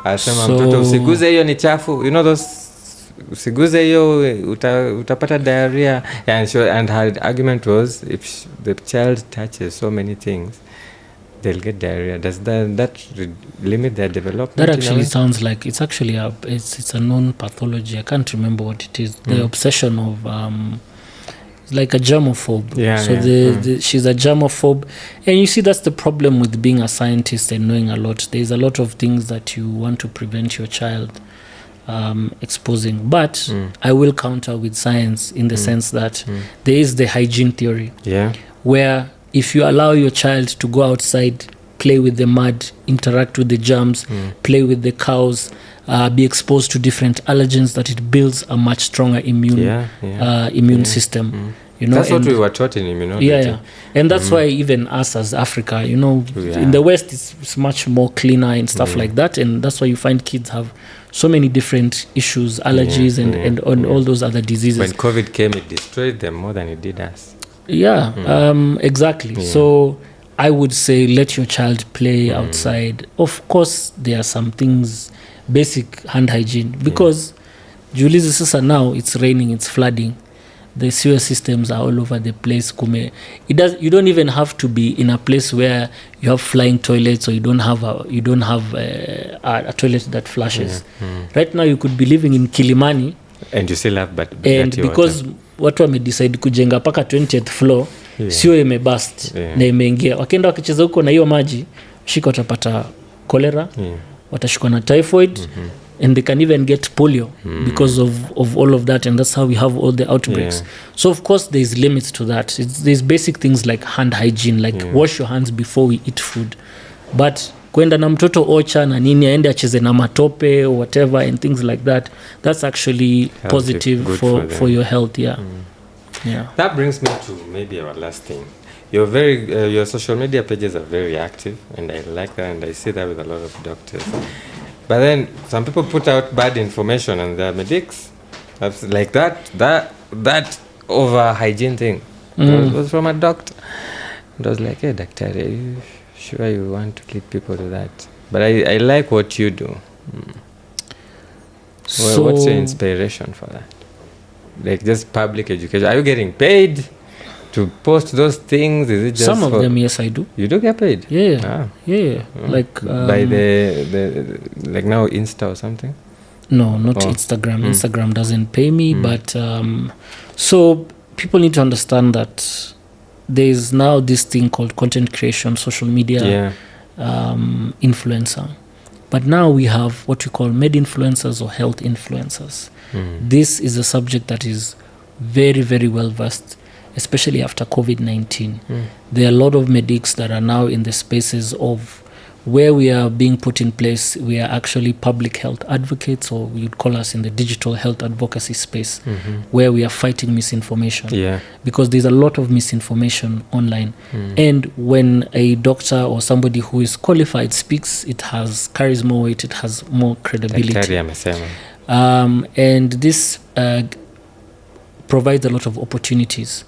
asema mtoto usiguze hiyo ni chafu, those usiguze hiyo utapata diarrhea, and her argument was if the child touches so many things they'll get diarrhea. Does that limit their development? That actually sounds like it's actually it's a known pathology. I can't remember what it is. The obsession of like a germaphobe. She's a germaphobe, and you see that's the problem with being a scientist and knowing a lot. There's a lot of things that you want to prevent your child exposing, but I will counter with science in the sense that there is the hygiene theory, where if you allow your child to go outside, play with the mud, interact with the germs, play with the cows, be exposed to different allergens, that it builds a much stronger immune system. That's what we were taught in immunology. And that's why even us as Africa, in the West it's much more cleaner and stuff like that, and that's why you find kids have so many different issues, allergies, and all those other diseases. When COVID came, it destroyed them more than it did us. Exactly. So I would say let your child play outside. Of course there are some things, basic hand hygiene, because Julius sasa now it's raining, it's flooding, the sewer systems are all over the place. You don't even have to be in a place where you have flying toilets, or you don't have a toilet that flushes. Right now you could be living in Kilimani and you still have and because watu wamedecide kujenga paka 20th floor, sio imebust na imeingia, wakienda wakicheza huko na hiyo maji, shika watapata cholera, watashikwa na typhoid, and they can even get polio because of all of that, and that's how we have all the outbreaks. So of course there's limits to that. There's basic things like hand hygiene, like wash your hands before we eat food, but kwenda na mtoto ocha na nini aende acheze na matope or whatever and things like that, that's actually healthy, positive for your health. That brings me to maybe our last thing. Your social media pages are very active, and I like that, and I see that with a lot of doctors. But then some people put out bad information on their medics. That's like that over hygiene thing. It was from a doctor. And I was like, hey, Daktari, are you sure you want to lead people to that? But I like what you do. So what's your inspiration for that? Like just public education. Are you getting paid to post those things? Is it just some of them? Yes, I do. You do get paid? Like by the like now Insta or something? No, not Instagram. Instagram doesn't pay me, but so people need to understand that there is now this thing called content creation, social media influencer. But now we have what we call med influencers or health influencers. This is a subject that is very, very well versed, especially after COVID-19. There are a lot of medics that are now in the spaces of where we are being put in place, we are actually public health advocates, or you'd call us in the digital health advocacy space, where we are fighting misinformation. Yeah. Because there's a lot of misinformation online. And when a doctor or somebody who is qualified speaks, it carries more weight, it has more credibility. Daktari amesema. And this provides a lot of opportunities.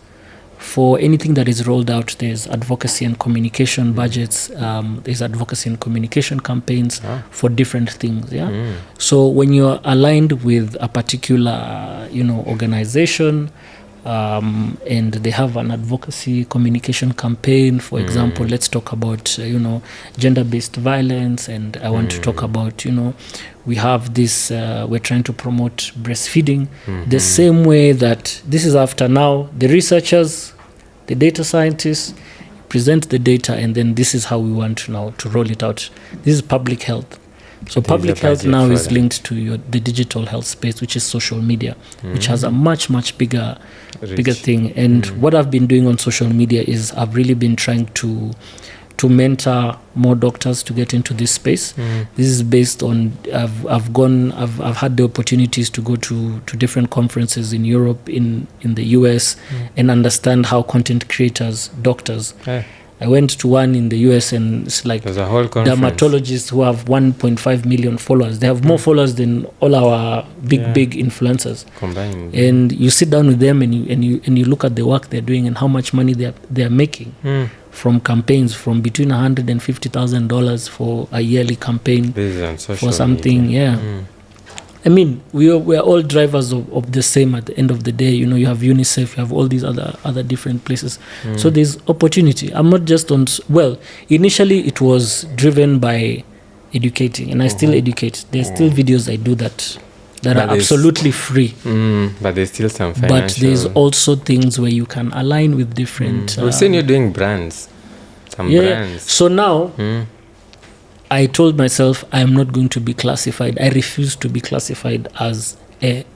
For anything that is rolled out, there's advocacy and communication budgets, there's advocacy and communication campaigns for different things. Yeah. So when you're aligned with a particular, organization, and they have an advocacy communication campaign, for example, let's talk about, gender-based violence, and I want to talk about, we have this, we're trying to promote breastfeeding the same way that this is after now the researchers, the data scientists present the data, and then this is how we want now to roll it out. This is public health. So public health now is linked to the digital health space, which is social media, which has a much, much bigger thing. And what I've been doing on social media is I've really been trying to mentor more doctors to get into this space. This is based on I've had the opportunities to go to different conferences in Europe, in the US, and understand how content creators, doctors. I went to one in the US, and it's like there's a whole conference. Dermatologists who have 1.5 million followers. They have more followers than all our big influencers combined. And you sit down with them and you look at the work they're doing and how much money they're making from campaigns, from between $150,000 for a yearly campaign for something. Media. I mean, we're all drivers of the same at the end of the day. You have UNICEF, you have all these other different places. So there's opportunity. I'm not just initially it was driven by educating, and I still educate. There's still videos I do that are absolutely free. But there's still some financial. But there's also things where you can align with different. We've seen you doing brands. Brands. So now, I told myself I am not going to be classified. I refuse to be classified as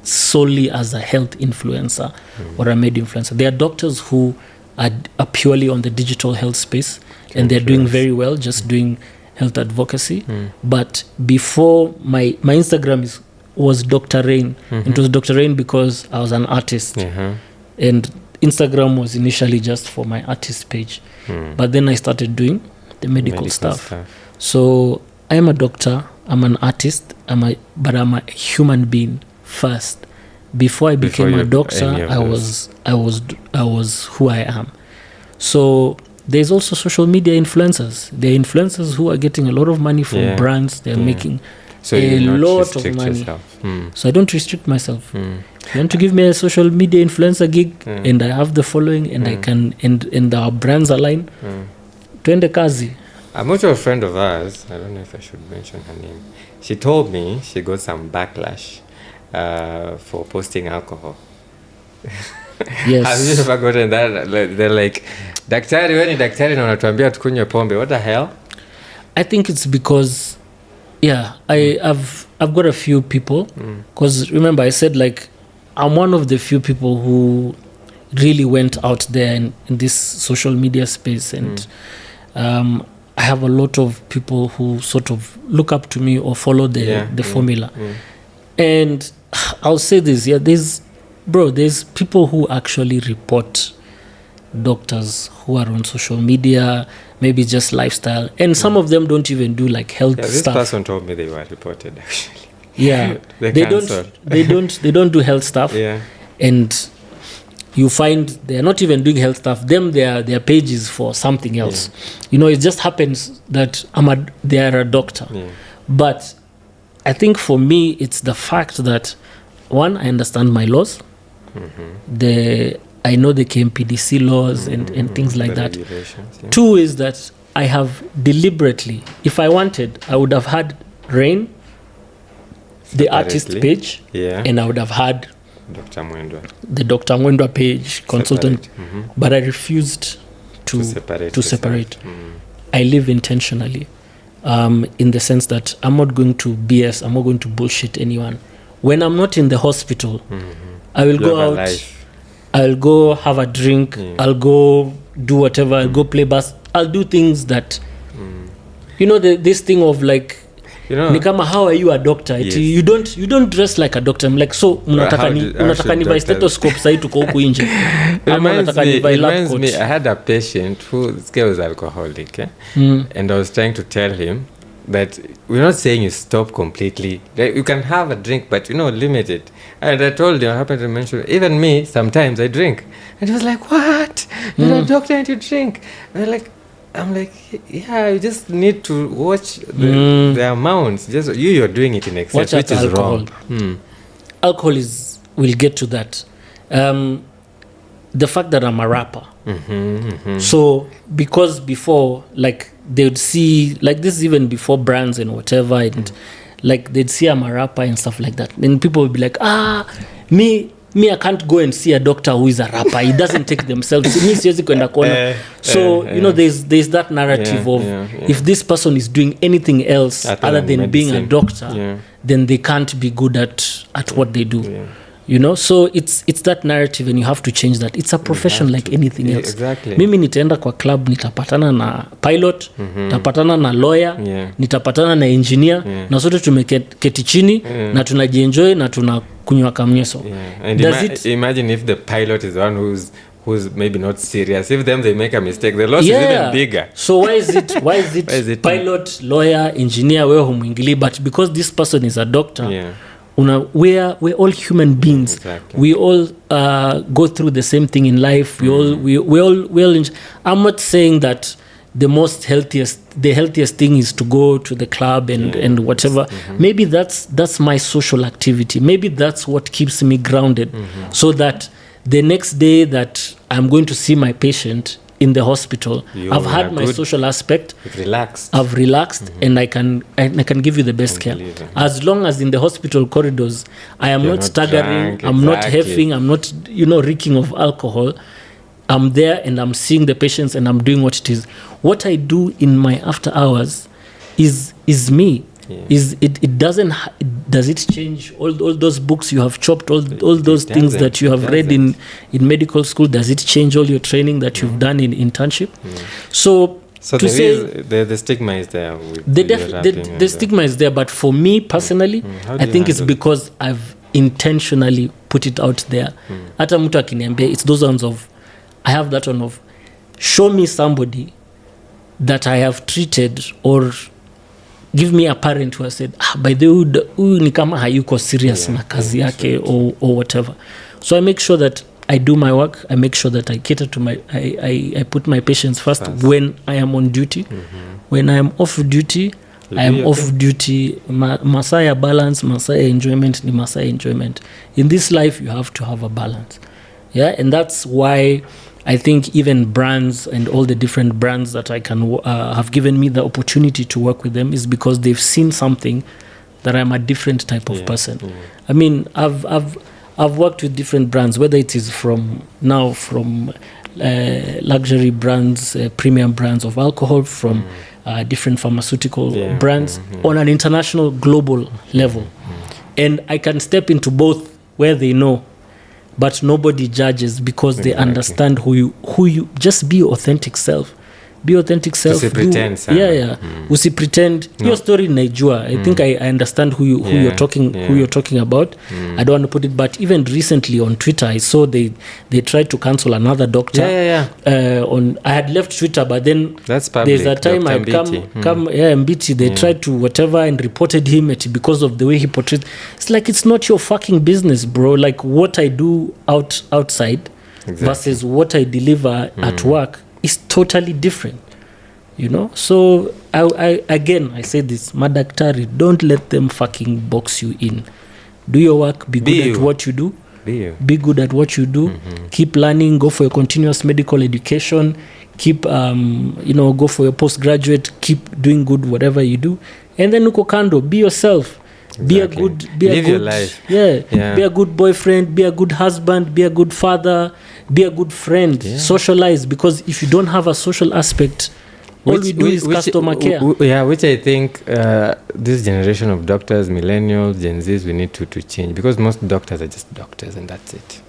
solely as a health influencer or a med influencer. There are doctors who are purely on the digital health space, and they're doing very well, just doing health advocacy. But before my Instagram was Dr. Rain. It was Dr. Rain because I was an artist. And Instagram was initially just for my artist page. But then I started doing the medical stuff. So I am a doctor, I'm an artist, but I'm a human being first. Before I became a doctor, I was who I am. So there's also social media influencers. There are influencers who are getting a lot of money from brands. They're making a lot of money. So I don't restrict myself. You want to give me a social media influencer gig, and I have the following, and I can, and our brands align. Twende kazi. A mutual friend of ours, I don't know if I should mention her name, she told me she got some backlash for posting alcohol. Yes. Have you ever gotten that? They're like, Daktari, when Daktari na unatuambia tukunywe pombe, what the hell? I think it's because, I've got a few people, because remember I said, like, I'm one of the few people who really went out there in this social media space, and I have a lot of people who sort of look up to me or follow the formula. And I'll say this, there's people who actually report doctors who are on social media, maybe just lifestyle, and some of them don't even do like health this stuff. This person told me they were reported actually. They don't do health stuff. And you find they're not even doing health stuff. Their page is for something else. It just happens that they are a doctor. But I think for me, it's the fact that, one, I understand my laws. I know the KMPDC laws and things like that. Two is that I have deliberately, if I wanted, I would have had Rain, the artist page, and I would have had Dr. Mwendwa. The Dr. Mwendwa page, consultant, but I refused to separate. I live intentionally, in the sense that I'm not going to BS, I'm not going to bullshit anyone. When I'm not in the hospital, I will go out, I'll go have a drink, I'll go do whatever, I'll go play bass, I'll do things that you know this thing of like, you know, ni kama how are you a doctor? Yes. You don't dress like a doctor. I'm like, so unataka nivae stethoscope sasa tuko huku nje. Ama unataka nivae lab coat. I had a patient whose guy was alcoholic, and I was trying to tell him that we're not saying you stop completely. Like, you can have a drink, but limit it. And I told him, I happened to mention, even me, sometimes I drink. And he was like, what? You're a doctor and you drink? And I'm like, yeah, you just need to watch the amounts. Just you're doing it in excess, which is alcohol. Wrong. Alcohol we'll get to that. The fact that I'm a rapper. So because before, like, they would see, like, this is even before brands and whatever, and like they'd see I'm a rapper and stuff like that. Then people would be like, me I can't go and see a doctor who is a rapper. He doesn't take themselves. So there's that narrative of if this person is doing anything else other than medicine, being a doctor, then they can't be good at what they do. So it's that narrative, and you have to change that. It's a profession like anything else. Exactly. Mimi nitaenda kwa club, nitapatana na pilot, nitapatana na lawyer, nitapatana na engineer, na sote tumeketi chini na tunajienjoy na tunakunywa kamnyeso. And imagine if the pilot is the one who's maybe not serious. If they make a mistake, the loss is even bigger. So why is it pilot, lawyer, engineer, wewe humwingili, but because this person is a doctor, we're all human beings. Exactly. We all go through the same thing in life. We all I'm not saying that the healthiest thing is to go to the club and whatever. Maybe that's my social activity. Maybe that's what keeps me grounded, so that the next day that I'm going to see my patient in the hospital, I've had my social aspect. I've relaxed, and I can give you the best care. As long as in the hospital corridors, I am not staggering, I'm not heffing, I'm not reeking of alcohol. I'm there and I'm seeing the patients and I'm doing what it is. What I do in my after hours is me. Does it change all those books you have chopped, all those things that you have read in medical school? Does it change all your training that you've done in internship? So the stigma is there. The stigma is there, but for me personally, I think it's because I've intentionally put it out there. Hata mtu akiniambia, it's those ones of, I have that one of, show me somebody that I have treated, or give me a parent who has said, by the way, huyu ni kama hayuko serious na kazi yake or whatever. So I make sure that I do my work. I make sure that I cater to I put my patients first when I am on duty. When I am off duty, I am off duty. Masaya balance, Masaya enjoyment, ni Masaya enjoyment. In this life, you have to have a balance. Yeah, and that's why I think even brands and all the different brands that I can have given me the opportunity to work with them is because they've seen something that I'm a different type of person. I mean, I've worked with different brands, whether it is from luxury brands, premium brands of alcohol, from different pharmaceutical brands on an international, global level. And I can step into both where they know, but nobody judges because they understand who you just be your authentic self. Be authentic self. Usipretend. Usipretend. Your story naijua. I think I understand who you're talking about. I don't want to put it, but even recently on Twitter I saw they tried to cancel another doctor. I had left Twitter, but then that's public. There's a time I come Mbiti, they tried to whatever and reported him because of the way he portrayed. It's like, it's not your fucking business, bro. Like, what I do outside versus what I deliver at work is totally different, So I say this, Daktari, don't let them fucking box you in. Do your work, be good at what you do. Be good at what you do. Keep learning, go for your continuous medical education, keep go for your postgraduate, keep doing good whatever you do. And then uko kando, be yourself. Exactly. Live your life. Be a good boyfriend, be a good husband, be a good father, be a good friend. Socialize, because if you don't have a social aspect, all we do is customer care. Which I think this generation of doctors, millennials, Gen Zs, we need to change, because most doctors are just doctors and that's it.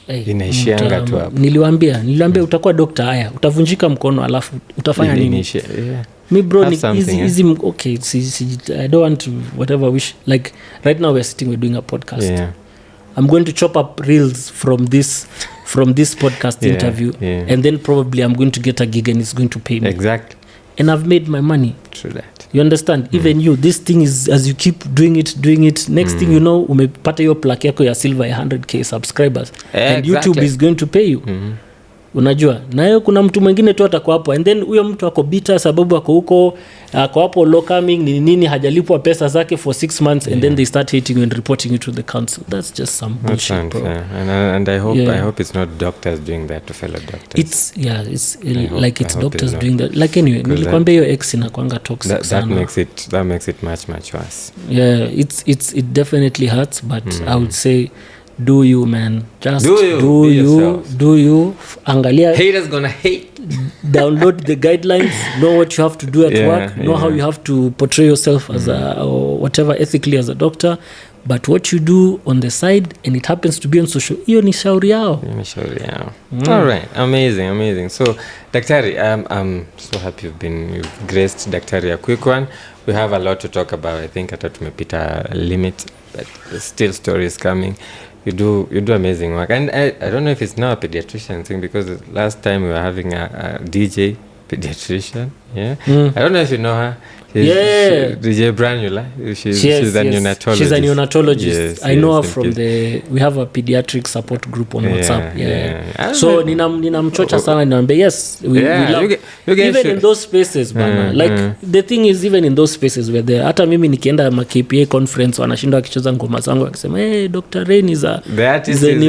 Inaishianga tu hapo. Niliwaambia utakuwa dokta, haya utavunjika mkono alafu utafanya nini? Me bro, easy. Okay, I don't want to whatever wish. Like right now we're doing a podcast. Yeah. I'm going to chop up reels from this podcast interview, and then probably I'm going to get a gig and it's going to pay me. Exactly. And I've made my money. True that. You understand? Even you, this thing is, as you keep doing it, next thing you know, umepata your plaque yako ya silver 100k subscribers. And YouTube is going to pay you. Unajua, nayo kuna mtu mwingine tu atakuwa hapo, and then huyo mtu ako bitter sababu ako huko, ako hapo low coming nini hajalipwa pesa zake for 6 months, and then they start hating you and reporting you to the council. That's just some bullshit, bro. And I hope it's not doctors doing that to fellow doctors. It's doctors doing that. Like anyway, nilikwambia hiyo ex inakuanga toxic sana. That makes it much worse. Yeah, it definitely hurts, but I would say do you, man. Just do you. Angalia. Haters gonna hate. Download the guidelines. Know what you have to do at work. Know how you have to portray yourself as or whatever ethically as a doctor. But what you do on the side, and it happens to be on social, hiyo ni shauri yao. All right, amazing. So, Daktari, I'm so happy you've graced Daktari a quick one. We have a lot to talk about. I think hata tumepita limit, but there's still stories coming. You do amazing work, and I don't know if it's now a pediatrician thing, because last time we were having a DJ pediatrician. I don't know if you know her. DJ Branula. She's a neonatologist. She's a neonatologist. Yes, I know her from we have a pediatric support group on WhatsApp. So ninamchocha sana, ninamwambia yes, we love even in those spaces bana. Like the thing is, even in those spaces where there, hata mimi nikienda ma KPA conference wanashinda wakicheza ngoma zangu wakisema hey, Dr. Rain is a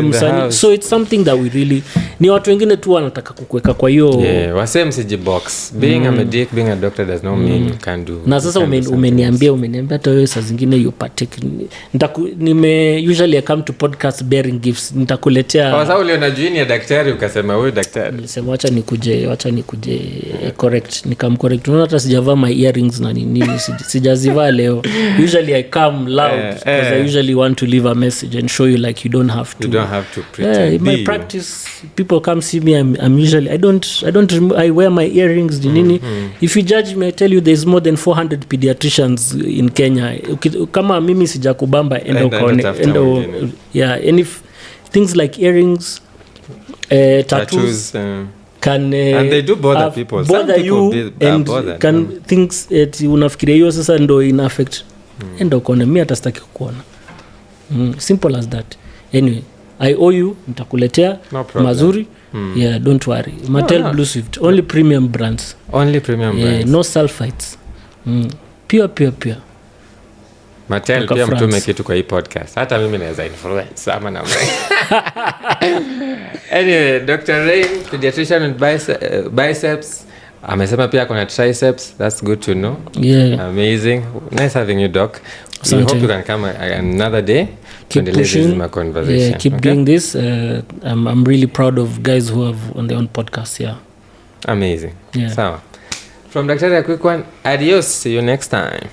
msanii. So it's something that we really, ni watu wengine tu wanataka kukuweka kwa hiyo wase msiji box. Being a medic, being a doctor does not mean you can do. Na sasa umeniambia hata wewe saa zingine you partake. Usually I come to podcast bearing gifts. Nitakuletea. Kwa sababu uliona juini ya daktari ukasema wewe daktari. Nilisema acha nikuje correct. Correct. Unaona hata sijavaa my earrings na nini sijazivaa leo. Usually I come loud because I usually want to leave a message and show you like you don't have to pretend. In my practice people come see me, I'm usually I wear my earrings nini. If you judge me, I tell you there's more than 400 pediatricians in Kenya. Kama mimi sijakubamba endo and if things like earrings, tattoos can and they do bother people. Bother you and can things unafikiria hiyo sasa ndo ina affect endo kone mimi atastaki kukuona. Simple as that. Anyway, I owe you, nitakuletea mazuri. Don't worry. Mattel Blue Swift, only premium brands. No sulfites. Pure. Mattel pia mtume kitu kwa hii podcast. Hata mimi naweza influence ama namna. Anyway, Dr. Rain, pediatrician and biceps. Amesema pia kuna triceps. That's good to know. Amazing. Nice having you, doc. We hope you can come another day. Keep pushing my conversation. Keep doing this. I'm really proud of guys who have on their own podcast. Amazing. Sawa. From Daktari, a quick one. Adios. See you next time.